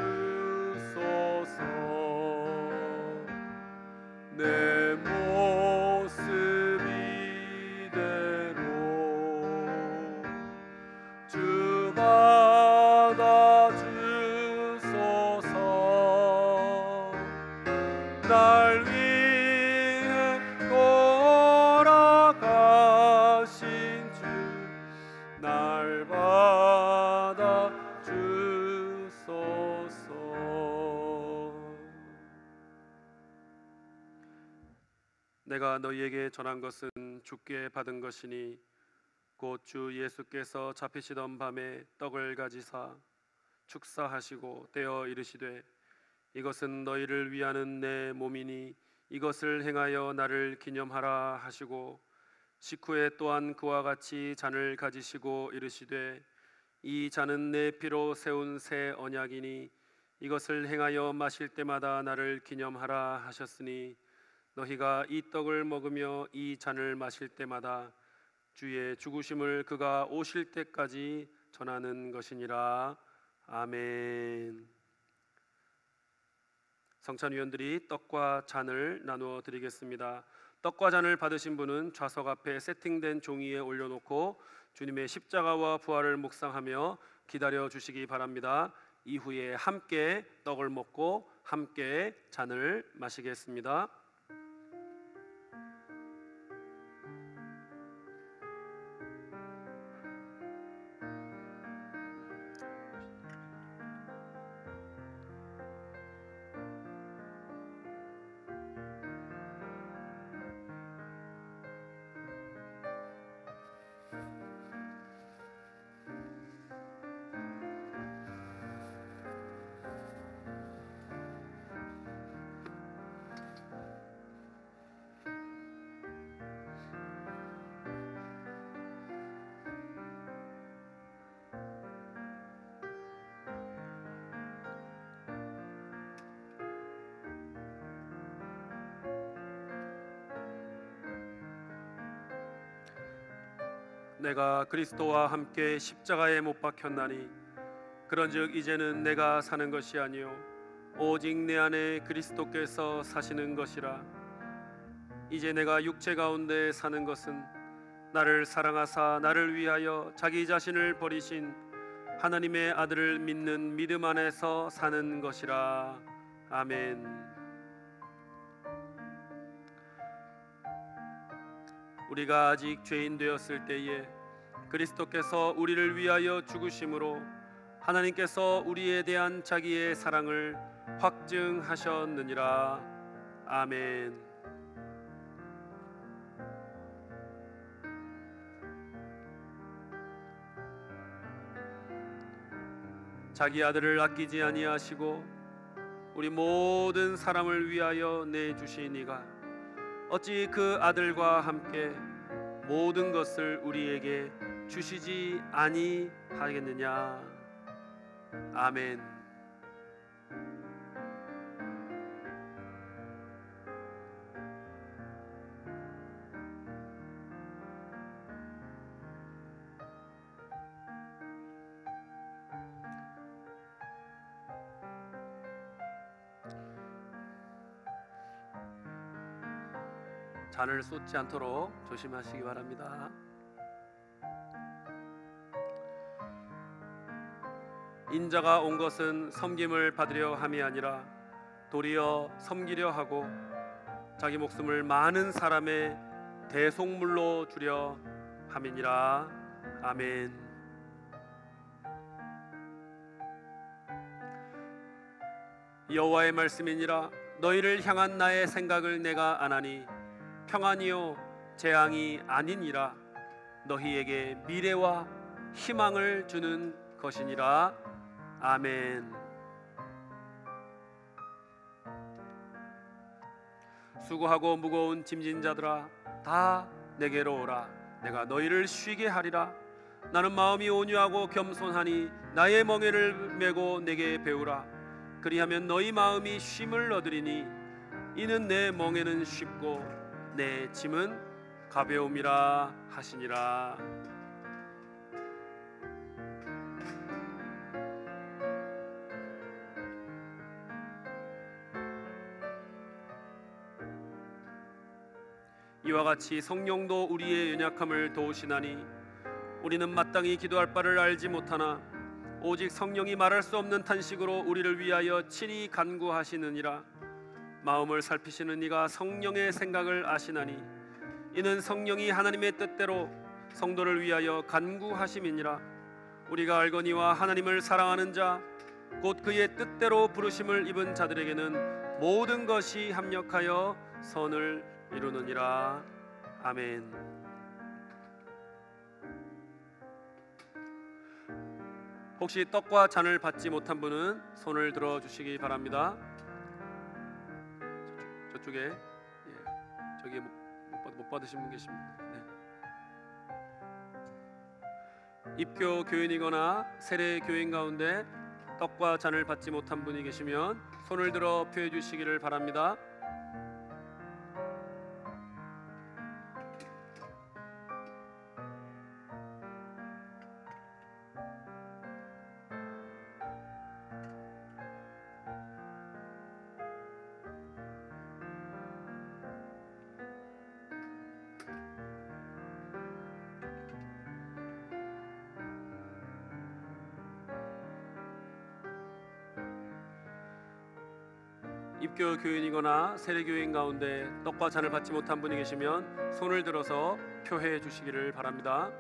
내 모습 이대로 주 받아주소서. 날 위해 돌아가신 주 날 받아주소서. 내가 너희에게 전한 것은 주께 받은 것이니 곧 주 예수께서 잡히시던 밤에 떡을 가지사 축사하시고 떼어 이르시되 이것은 너희를 위하는 내 몸이니 이것을 행하여 나를 기념하라 하시고 식후에 또한 그와 같이 잔을 가지시고 이르시되 이 잔은 내 피로 세운 새 언약이니 이것을 행하여 마실 때마다 나를 기념하라 하셨으니 너희가 이 떡을 먹으며 이 잔을 마실 때마다 주의 죽으심을 그가 오실 때까지 전하는 것이니라. 아멘. 성찬위원들이 떡과 잔을 나누어 드리겠습니다. 떡과 잔을 받으신 분은 좌석 앞에 세팅된 종이에 올려놓고 주님의 십자가와 부활을 묵상하며 기다려 주시기 바랍니다. 이후에 함께 떡을 먹고 함께 잔을 마시겠습니다. 내가 그리스도와 함께 십자가에 못 박혔나니 그런즉 이제는 내가 사는 것이 아니요 오직 내 안에 그리스도께서 사시는 것이라. 이제 내가 육체 가운데 사는 것은 나를 사랑하사 나를 위하여 자기 자신을 버리신 하나님의 아들을 믿는 믿음 안에서 사는 것이라. 아멘. 우리가 아직 죄인 되었을 때에 그리스도께서 우리를 위하여 죽으심으로 하나님께서 우리에 대한 자기의 사랑을 확증하셨느니라. 아멘. 자기 아들을 아끼지 아니하시고 우리 모든 사람을 위하여 내주시니가 어찌 그 아들과 함께 모든 것을 우리에게 주시지 아니하겠느냐. 아멘. 잔을 쏟지 않도록 조심하시기 바랍니다. 인자가 온 것은 섬김을 받으려 함이 아니라 도리어 섬기려 하고 자기 목숨을 많은 사람의 대속물로 주려 함이니라. 아멘. 여호와의 말씀이니라. 너희를 향한 나의 생각을 내가 아나니 평안이요 재앙이 아니니라. 너희에게 미래와 희망을 주는 것이니라. 아멘. 수고하고 무거운 짐진 자들아 다 내게로 오라. 내가 너희를 쉬게 하리라. 나는 마음이 온유하고 겸손하니 나의 멍에를 메고 내게 배우라. 그리하면 너희 마음이 쉼을 얻으리니 이는 내 멍에는 쉽고 내 짐은 가벼움이라 하시니라. 이와 같이 성령도 우리의 연약함을 도우시나니 우리는 마땅히 기도할 바를 알지 못하나 오직 성령이 말할 수 없는 탄식으로 우리를 위하여 친히 간구하시느니라. 마음을 살피시는 이가 성령의 생각을 아시나니 이는 성령이 하나님의 뜻대로 성도를 위하여 간구하심이니라. 우리가 알거니와 하나님을 사랑하는 자 곧 그의 뜻대로 부르심을 입은 자들에게는 모든 것이 합력하여 선을 이루느니라. 아멘. 혹시 떡과 잔을 받지 못한 분은 손을 들어 주시기 바랍니다. 저쪽에 저기 못 받으신 분 계십니다. 네. 입교 교인이거나 세례 교인 가운데 떡과 잔을 받지 못한 분이 계시면 손을 들어 표해 주시기를 바랍니다. 입교 교인이거나 세례 교인 가운데 떡과 잔을 받지 못한 분이 계시면 손을 들어서 표해 주시기를 바랍니다.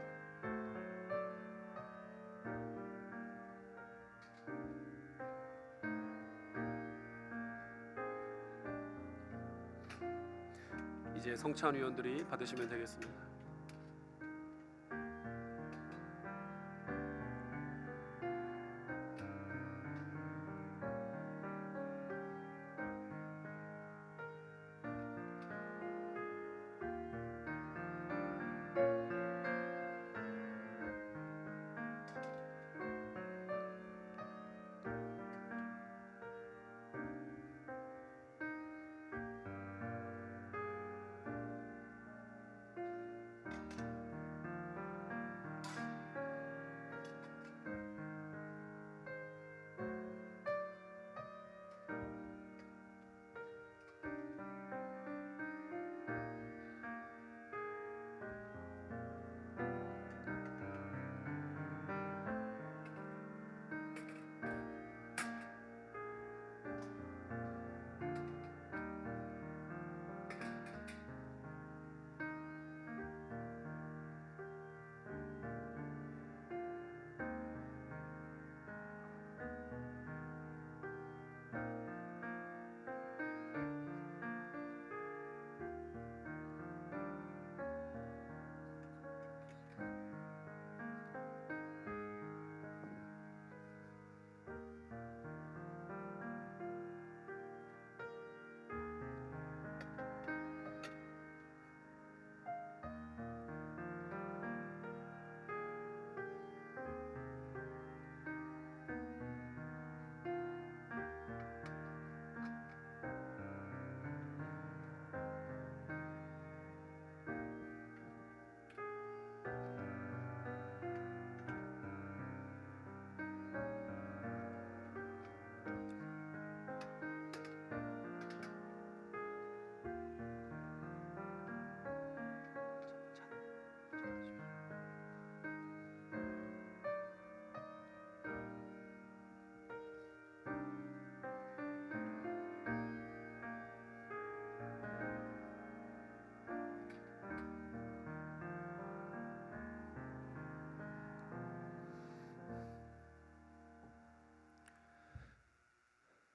이제 성찬 위원들이 받으시면 되겠습니다.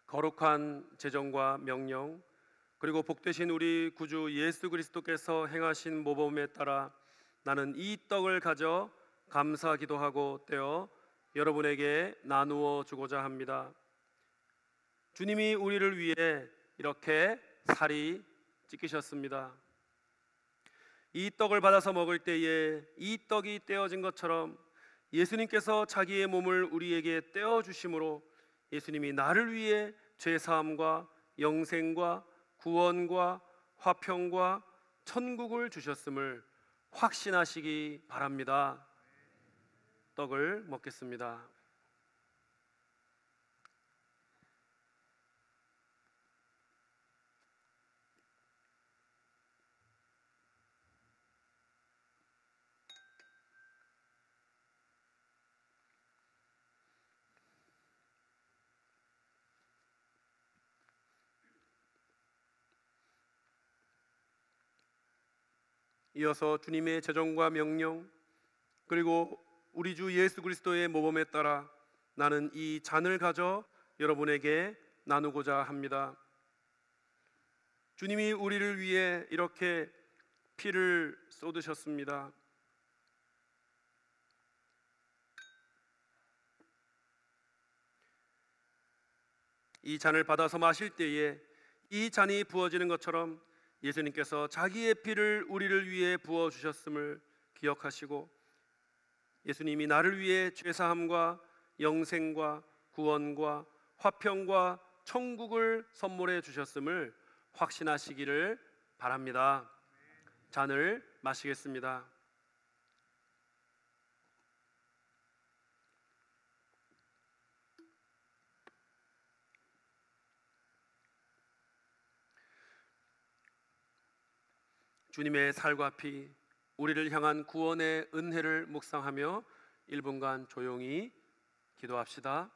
거룩한 제정과 명령, 그리고 복되신 우리 구주 예수 그리스도께서 행하신 모범에 따라 나는 이 떡을 가져 감사 기도하고 떼어 여러분에게 나누어 주고자 합니다. 주님이 우리를 위해 이렇게 살이 찢기셨습니다. 이 떡을 받아서 먹을 때에 이 떡이 떼어진 것처럼 예수님께서 자기의 몸을 우리에게 떼어 주심으로 예수님이 나를 위해 죄 사함과 영생과 구원과 화평과 천국을 주셨음을 확신하시기 바랍니다. 떡을 먹겠습니다. 이어서 주님의 제정과 명령, 그리고 우리 주 예수 그리스도의 모범에 따라 나는 이 잔을 가져 여러분에게 나누고자 합니다. 주님이 우리를 위해 이렇게 피를 쏟으셨습니다. 이 잔을 받아서 마실 때에 이 잔이 부어지는 것처럼 예수님께서 자기의 피를 우리를 위해 부어 주셨음을 기억하시고 예수님이 나를 위해 죄사함과 영생과 구원과 화평과 천국을 선물해 주셨음을 확신하시기를 바랍니다. 잔을 마시겠습니다. 주님의 살과 피, 우리를 향한 구원의 은혜를 묵상하며 1분간 조용히 기도합시다.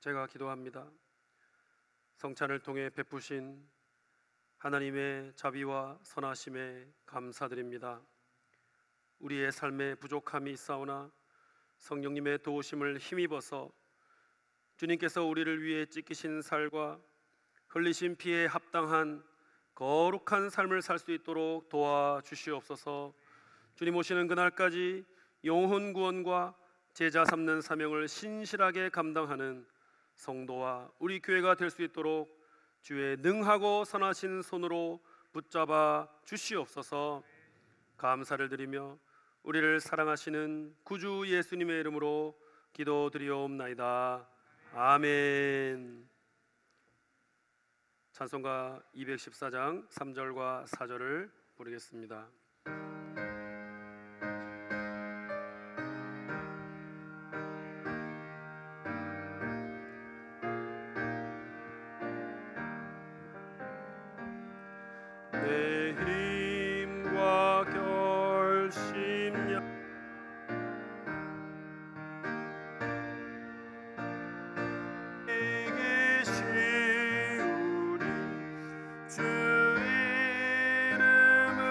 제가 기도합니다. 성찬을 통해 베푸신 하나님의 자비와 선하심에 감사드립니다. 우리의 삶에 부족함이 있사오나 성령님의 도우심을 힘입어서 주님께서 우리를 위해 찢기신 살과 흘리신 피에 합당한 거룩한 삶을 살 수 있도록 도와주시옵소서. 주님 오시는 그날까지 영혼 구원과 제자 삼는 사명을 신실하게 감당하는 성도와 우리 교회가 될 수 있도록 주의 능하고 선하신 손으로 붙잡아 주시옵소서. 감사를 드리며 우리를 사랑하시는 구주 예수님의 이름으로 기도드리옵나이다. 아멘. 찬송가 214장 3절과 4절을 부르겠습니다. 내 힘과 결심력 이기시 우리 주 이름으로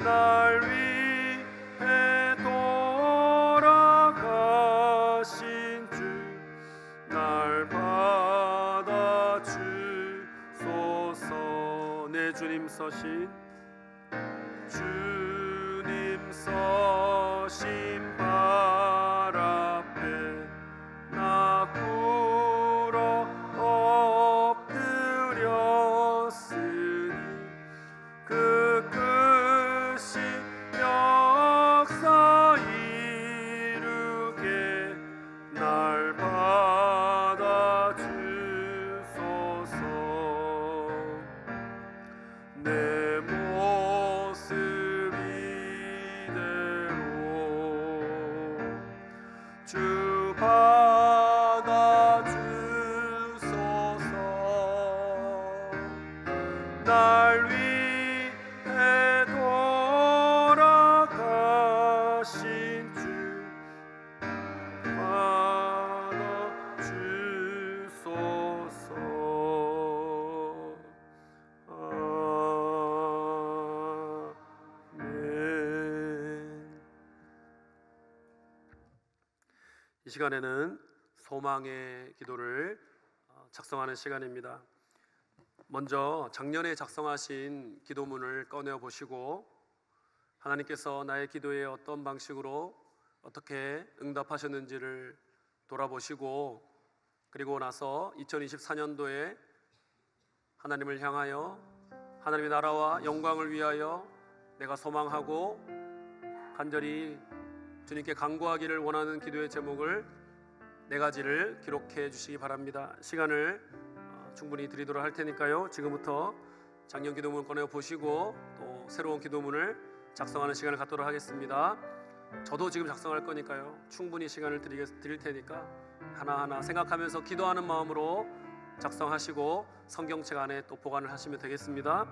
날 위해 돌아가신 주 날 받아주소서. 내 주님 서신 발 앞에 나 꿇어 엎드렸으니 그 끝이 역사 이루게 날 받아주소서. 내 모습 이대로 주 받아주소서. 날 위해 돌아가신 주 받아주소서. 아멘. 이 시간에는 소망의 기도를 작성하는 시간입니다. 먼저 작년에 작성하신 기도문을 꺼내어 보시고 하나님께서 나의 기도에 어떤 방식으로 어떻게 응답하셨는지를 돌아보시고, 그리고 나서 2024년도에 하나님을 향하여 하나님의 나라와 영광을 위하여 내가 소망하고 간절히 주님께 간구하기를 원하는 기도의 제목을 4가지를 기록해 주시기 바랍니다. 시간을 충분히 드리도록 할 테니까요, 지금부터 작년 기도문을 꺼내 보시고 또 새로운 기도문을 작성하는 시간을 갖도록 하겠습니다. 저도 지금 작성할 거니까요, 충분히 시간을 드릴 테니까 하나하나 생각하면서 기도하는 마음으로 작성하시고 성경책 안에 또 보관을 하시면 되겠습니다.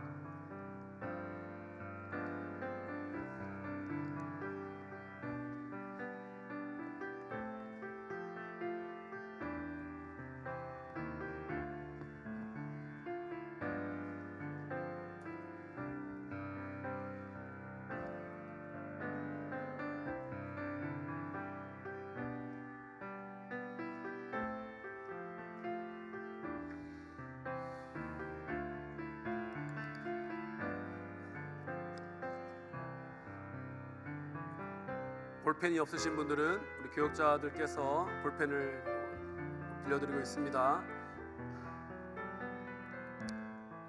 볼펜이 없으신 분들은 우리 교역자들께서 볼펜을 빌려드리고 있습니다.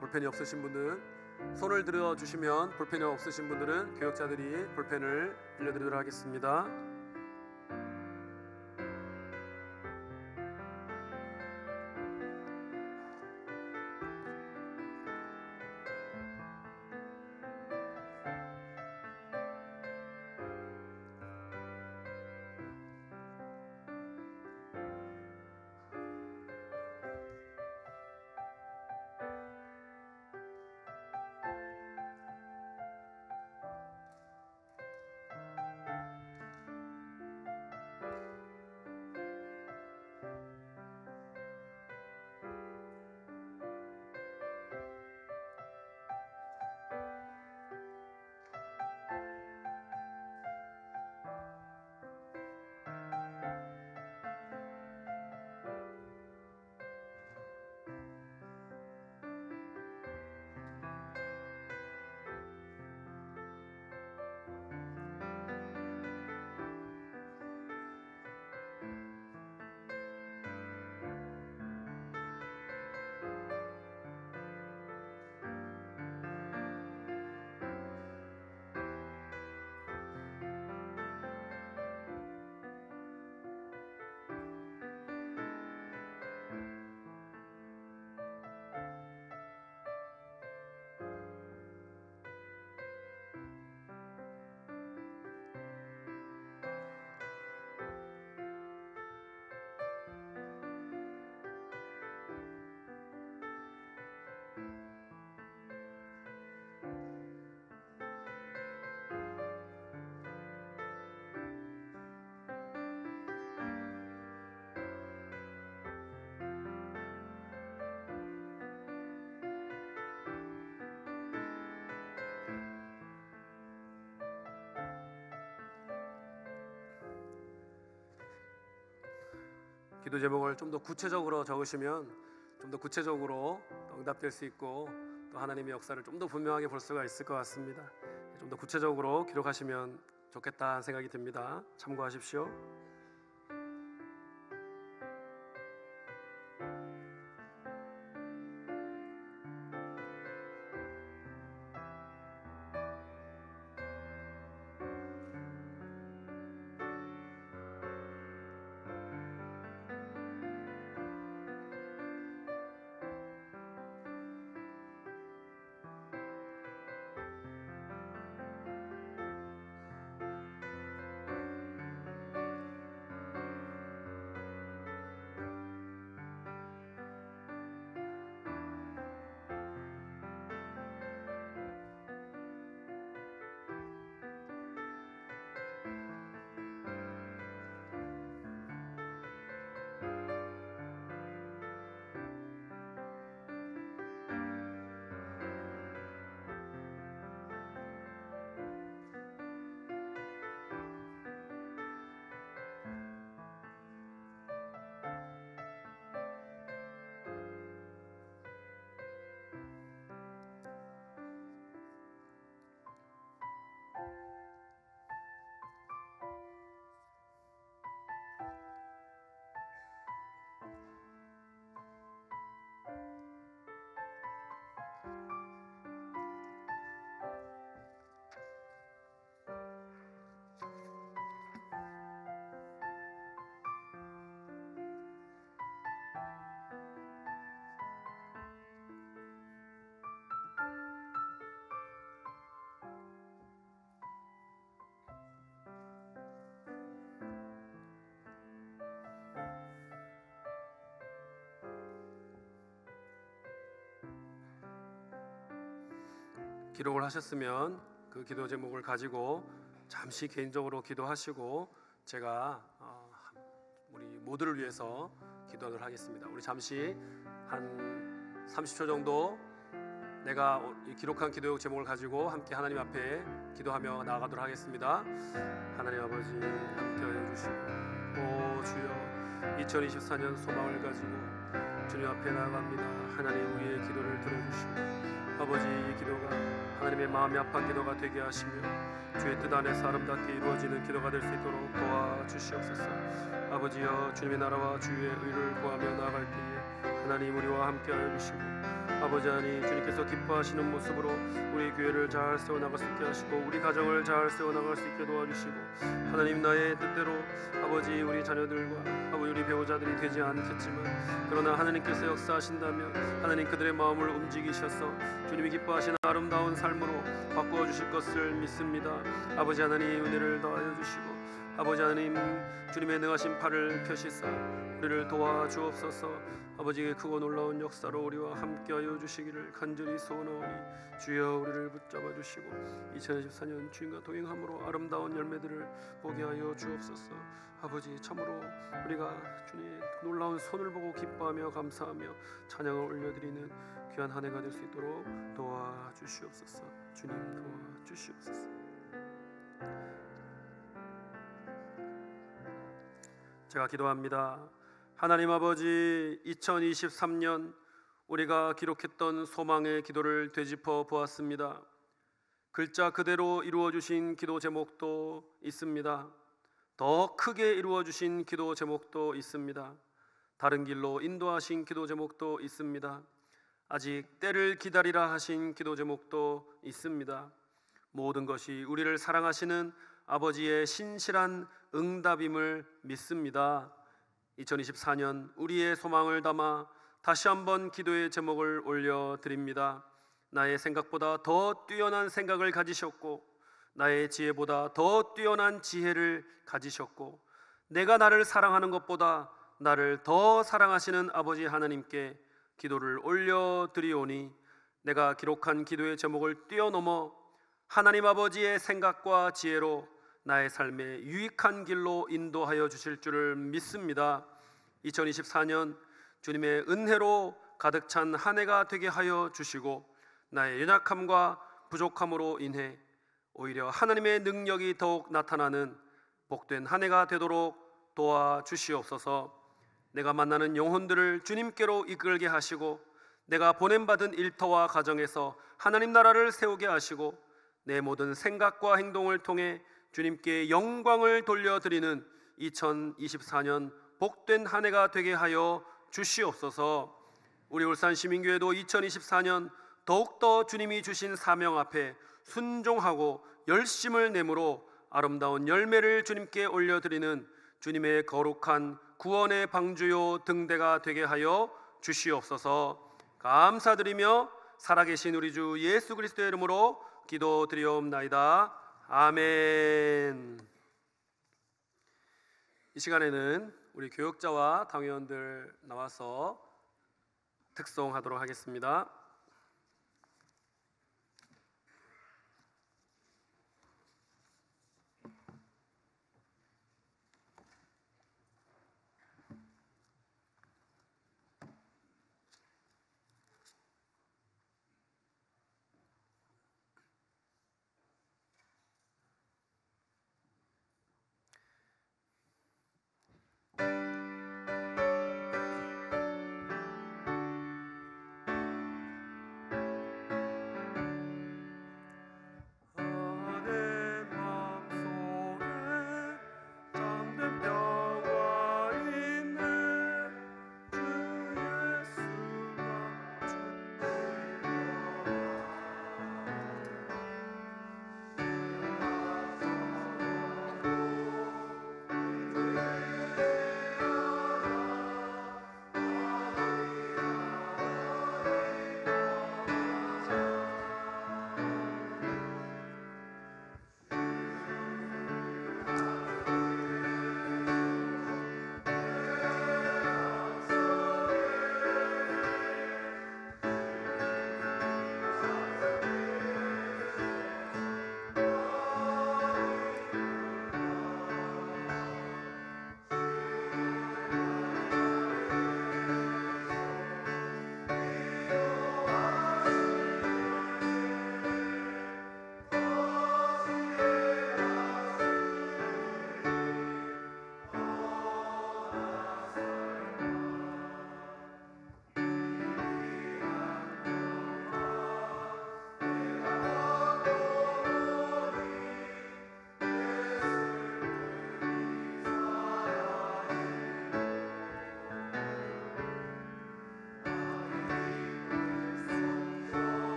볼펜이 없으신 분들은 손을 들어주시면, 볼펜이 없으신 분들은 교역자들이 볼펜을 빌려드리도록 하겠습니다. 기도 제목을 좀 더 구체적으로 적으시면 좀 더 구체적으로 또 응답될 수 있고 또 하나님의 역사를 좀 더 분명하게 볼 수가 있을 것 같습니다. 좀 더 구체적으로 기록하시면 좋겠다는 생각이 듭니다. 참고하십시오. 기록을 하셨으면 그 기도 제목을 가지고 잠시 개인적으로 기도하시고 제가 우리 모두를 위해서 기도를 하겠습니다. 우리 잠시 한 30초 정도 내가 기록한 기도 제목을 가지고 함께 하나님 앞에 기도하며 나아가도록 하겠습니다. 하나님 아버지 함께하여 주시고 오 주여 2024년 소망을 가지고 주님 앞에 나아갑니다. 하나님 우리의 기도를 들어주시고 아버지 이 기도가 하나님의 마음이 아픈 기도가 되게 하시며 주의 뜻 안에서 아름답게 이루어지는 기도가 될 수 있도록 도와주시옵소서. 아버지여 주님의 나라와 주의 의를 구하며 나아갈 때에 하나님 우리와 함께하여 주시고 아버지 하나님 주님께서 기뻐하시는 모습으로 우리 교회를 잘 세워나갈 수 있게 하시고 우리 가정을 잘 세워나갈 수 있게 도와주시고 하나님 나의 뜻대로 아버지 우리 자녀들과 아버지 우리 배우자들이 되지 않겠지만 그러나 하나님께서 역사하신다면 하나님 그들의 마음을 움직이셔서 주님이 기뻐하시는 아름다운 삶으로 바꾸어 주실 것을 믿습니다. 아버지 하나님 은혜를 더하여 주시고 아버지 하나님 주님의 능하신 팔을 펴시사 우리를 도와주옵소서. 아버지의 크고 놀라운 역사로 우리와 함께하여 주시기를 간절히 소원하오니 주여 우리를 붙잡아 주시고 2024년 주님과 동행함으로 아름다운 열매들을 보게 하여 주옵소서. 아버지 참으로 우리가 주님의 놀라운 손을 보고 기뻐하며 감사하며 찬양을 올려드리는 귀한 한 해가 될 수 있도록 도와주시옵소서. 주님 도와주시옵소서. 제가 기도합니다. 하나님 아버지 2023년 우리가 기록했던 소망의 기도를 되짚어 보았습니다. 글자 그대로 이루어 주신 기도 제목도 있습니다. 더 크게 이루어 주신 기도 제목도 있습니다. 다른 길로 인도하신 기도 제목도 있습니다. 아직 때를 기다리라 하신 기도 제목도 있습니다. 모든 것이 우리를 사랑하시는 아버지의 신실한 응답임을 믿습니다. 2024년 우리의 소망을 담아 다시 한번 기도의 제목을 올려드립니다. 나의 생각보다 더 뛰어난 생각을 가지셨고 나의 지혜보다 더 뛰어난 지혜를 가지셨고 내가 나를 사랑하는 것보다 나를 더 사랑하시는 아버지 하나님께 기도를 올려드리오니 내가 기록한 기도의 제목을 뛰어넘어 하나님 아버지의 생각과 지혜로 나의 삶에 유익한 길로 인도하여 주실 줄을 믿습니다. 2024년 주님의 은혜로 가득 찬 한 해가 되게 하여 주시고 나의 연약함과 부족함으로 인해 오히려 하나님의 능력이 더욱 나타나는 복된 한 해가 되도록 도와주시옵소서. 내가 만나는 영혼들을 주님께로 이끌게 하시고 내가 보냄받은 일터와 가정에서 하나님 나라를 세우게 하시고 내 모든 생각과 행동을 통해 주님께 영광을 돌려드리는 2024년 복된 한 해가 되게 하여 주시옵소서. 우리 울산시민교회도 2024년 더욱더 주님이 주신 사명 앞에 순종하고 열심을 내므로 아름다운 열매를 주님께 올려드리는 주님의 거룩한 구원의 방주요 등대가 되게 하여 주시옵소서. 감사드리며 살아계신 우리 주 예수 그리스도의 이름으로 기도드리옵나이다. 아멘. 이 시간에는 우리 교역자와 당회원들 나와서 특송하도록 하겠습니다.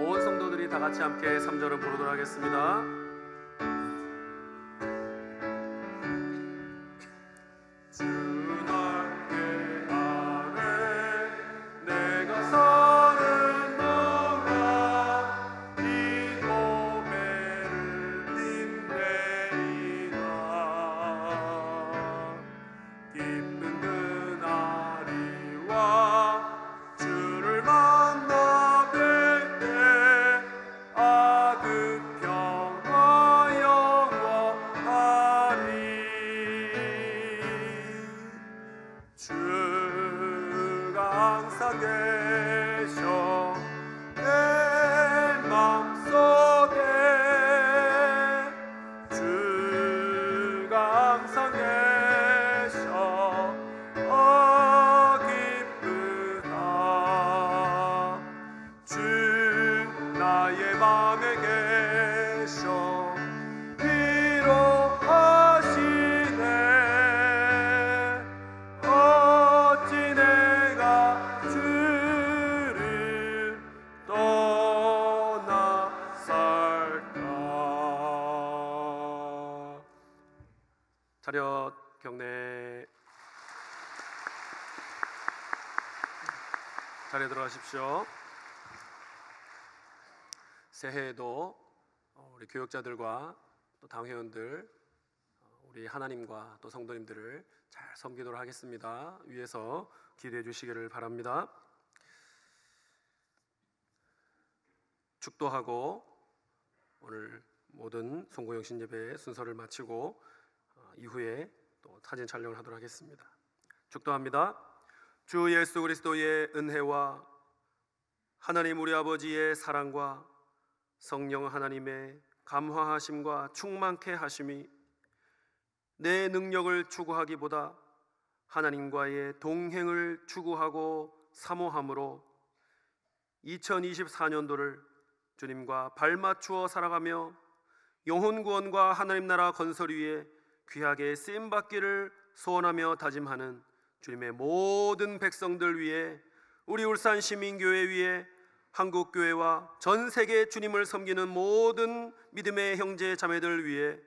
온 성도들이 다 같이 함께 3절을 부르도록 하겠습니다. 위로하시네. 차렷 경례. 자리에 들어가십시오. 새해에도 우리 교역자들과 또 당회원들, 우리 하나님과 또 성도님들을 잘 섬기도록 하겠습니다. 위에서 기도해 주시기를 바랍니다. 축도하고 오늘 모든 송구영신 예배 순서를 마치고 이후에 또 사진 촬영을 하도록 하겠습니다. 축도합니다. 주 예수 그리스도의 은혜와 하나님 우리 아버지의 사랑과 성령 하나님의 감화하심과 충만케 하심이 내 능력을 추구하기보다 하나님과의 동행을 추구하고 사모함으로 2024년도를 주님과 발맞추어 살아가며 영혼 구원과 하나님 나라 건설 위에 귀하게 쓰임받기를 소원하며 다짐하는 주님의 모든 백성들 위해, 우리 울산 시민교회 위에, 한국교회와 전 세계 주님을 섬기는 모든 믿음의 형제 자매들 위해,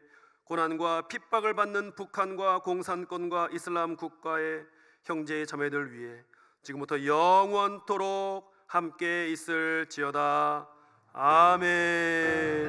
고난과 핍박을 받는 북한과 공산권과 이슬람 국가의 형제 자매들 위해 지금부터 영원토록 함께 있을지어다. 아멘.